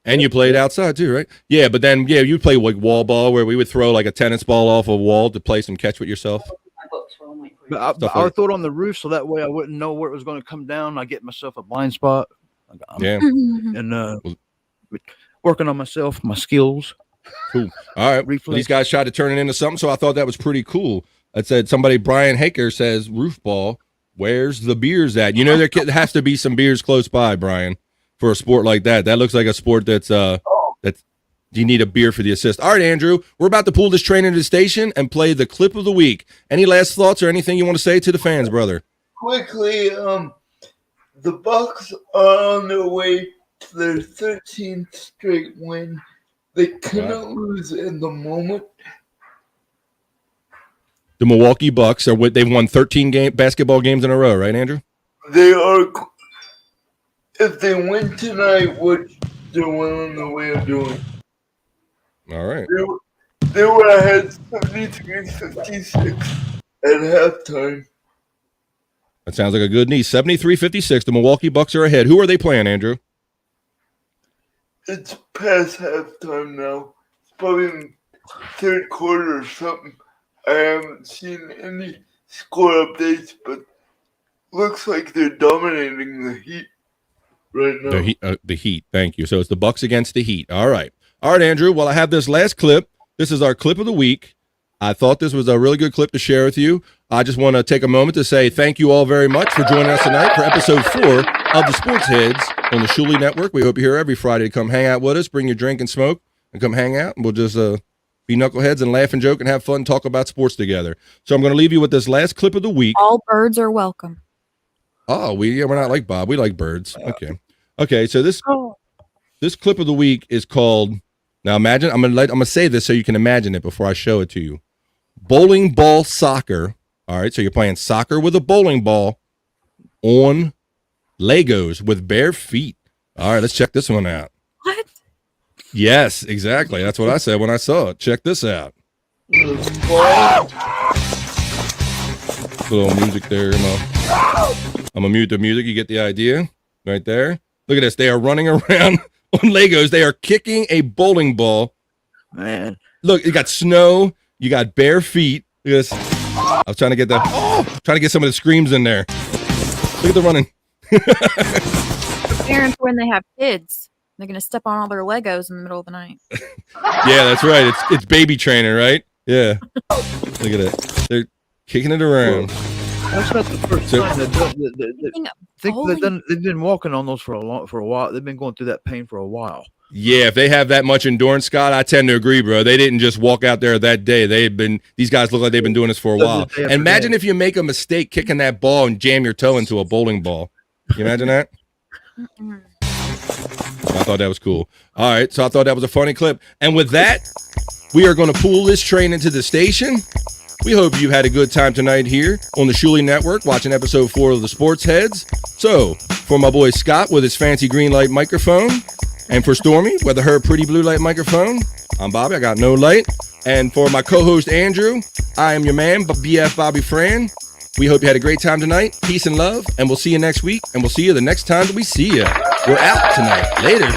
And you played outside too, right? Yeah, but then you play like wall ball where we would throw like a tennis ball off a wall to play some catch with yourself. But I would throw it on the roof so that way I wouldn't know where it was going to come down. I get myself a blind spot. And working on myself, my skills. Cool. All right. Well, these guys tried to turn it into something, so I thought that was pretty cool. It said Brian Haker says, roof ball, where's the beers at? You know, there has to be some beers close by, Brian, for a sport like that. That looks like a sport that's you need a beer for the assist. All right, Andrew, we're about to pull this train into the station and play the clip of the week. Any last thoughts or anything you want to say to the fans, brother? Quickly, the Bucks are on their way to their 13th straight win. They cannot lose in the moment. The Milwaukee Bucks they've won 13 basketball games in a row, right, Andrew? They are. If they win tonight, which they're well on the way of doing. All right. They were ahead 73-56 at halftime. That sounds like a good knee. 73-56. The Milwaukee Bucks are ahead. Who are they playing, Andrew? It's past halftime now. It's probably in third quarter or something. I haven't seen any score updates, but looks like they're dominating the Heat right now. The Heat. Thank you. So it's the Bucks against the Heat. All right, Andrew. Well, I have this last clip. This is our clip of the week. I thought this was a really good clip to share with you. I just want to take a moment to say thank you all very much for joining us tonight for episode 4 of the Sports Heads on the Shuley Network. We hope you're here every Friday to come hang out with us, bring your drink and smoke, and come hang out. And we'll just be knuckleheads and laugh and joke and have fun and talk about sports together. So I'm going to leave you with this last clip of the week. All birds are welcome. Oh, we're not like Bob. We like birds. Okay. So this clip of the week is called. Now imagine. I'm gonna say this so you can imagine it before I show it to you. Bowling ball soccer. All right. So you're playing soccer with a bowling ball on Legos with bare feet. All right. Let's check this one out. What? Yes, exactly. That's what I said when I saw it. Check this out. Little music there. I'm gonna mute the music. You get the idea right there. Look at this. They are running around on Legos. They are kicking a bowling ball. Man, look, you got snow. You got bare feet. Look at this. I was trying to get trying to get some of the screams in there. Look at the running. Parents, when they have kids, they're gonna step on all their Legos in the middle of the night. Yeah, that's right. It's baby training, right? Yeah. Look at it. They're kicking it around. That's not the first time they've been walking on those for a while. They've been going through that pain for a while. Yeah, if they have that much endurance, Scott, I tend to agree, bro. They didn't just walk out there that day. These guys look like they've been doing this for a while. And imagine if you make a mistake kicking that ball and jam your toe into a bowling ball. Can you imagine that? I thought that was cool. All right, so I thought that was a funny clip. And with that, we are going to pull this train into the station. We hope you had a good time tonight here on the Shuley Network watching episode 4 of the Sports Heads. So, for my boy Scott with his fancy green light microphone, and for Stormy with her pretty blue light microphone, I'm Bobby, I got no light. And for my co-host Andrew, I am your man, BF Bobby Fran. We hope you had a great time tonight. Peace and love, and we'll see you next week, and we'll see you the next time that we see you. We're out tonight. Later.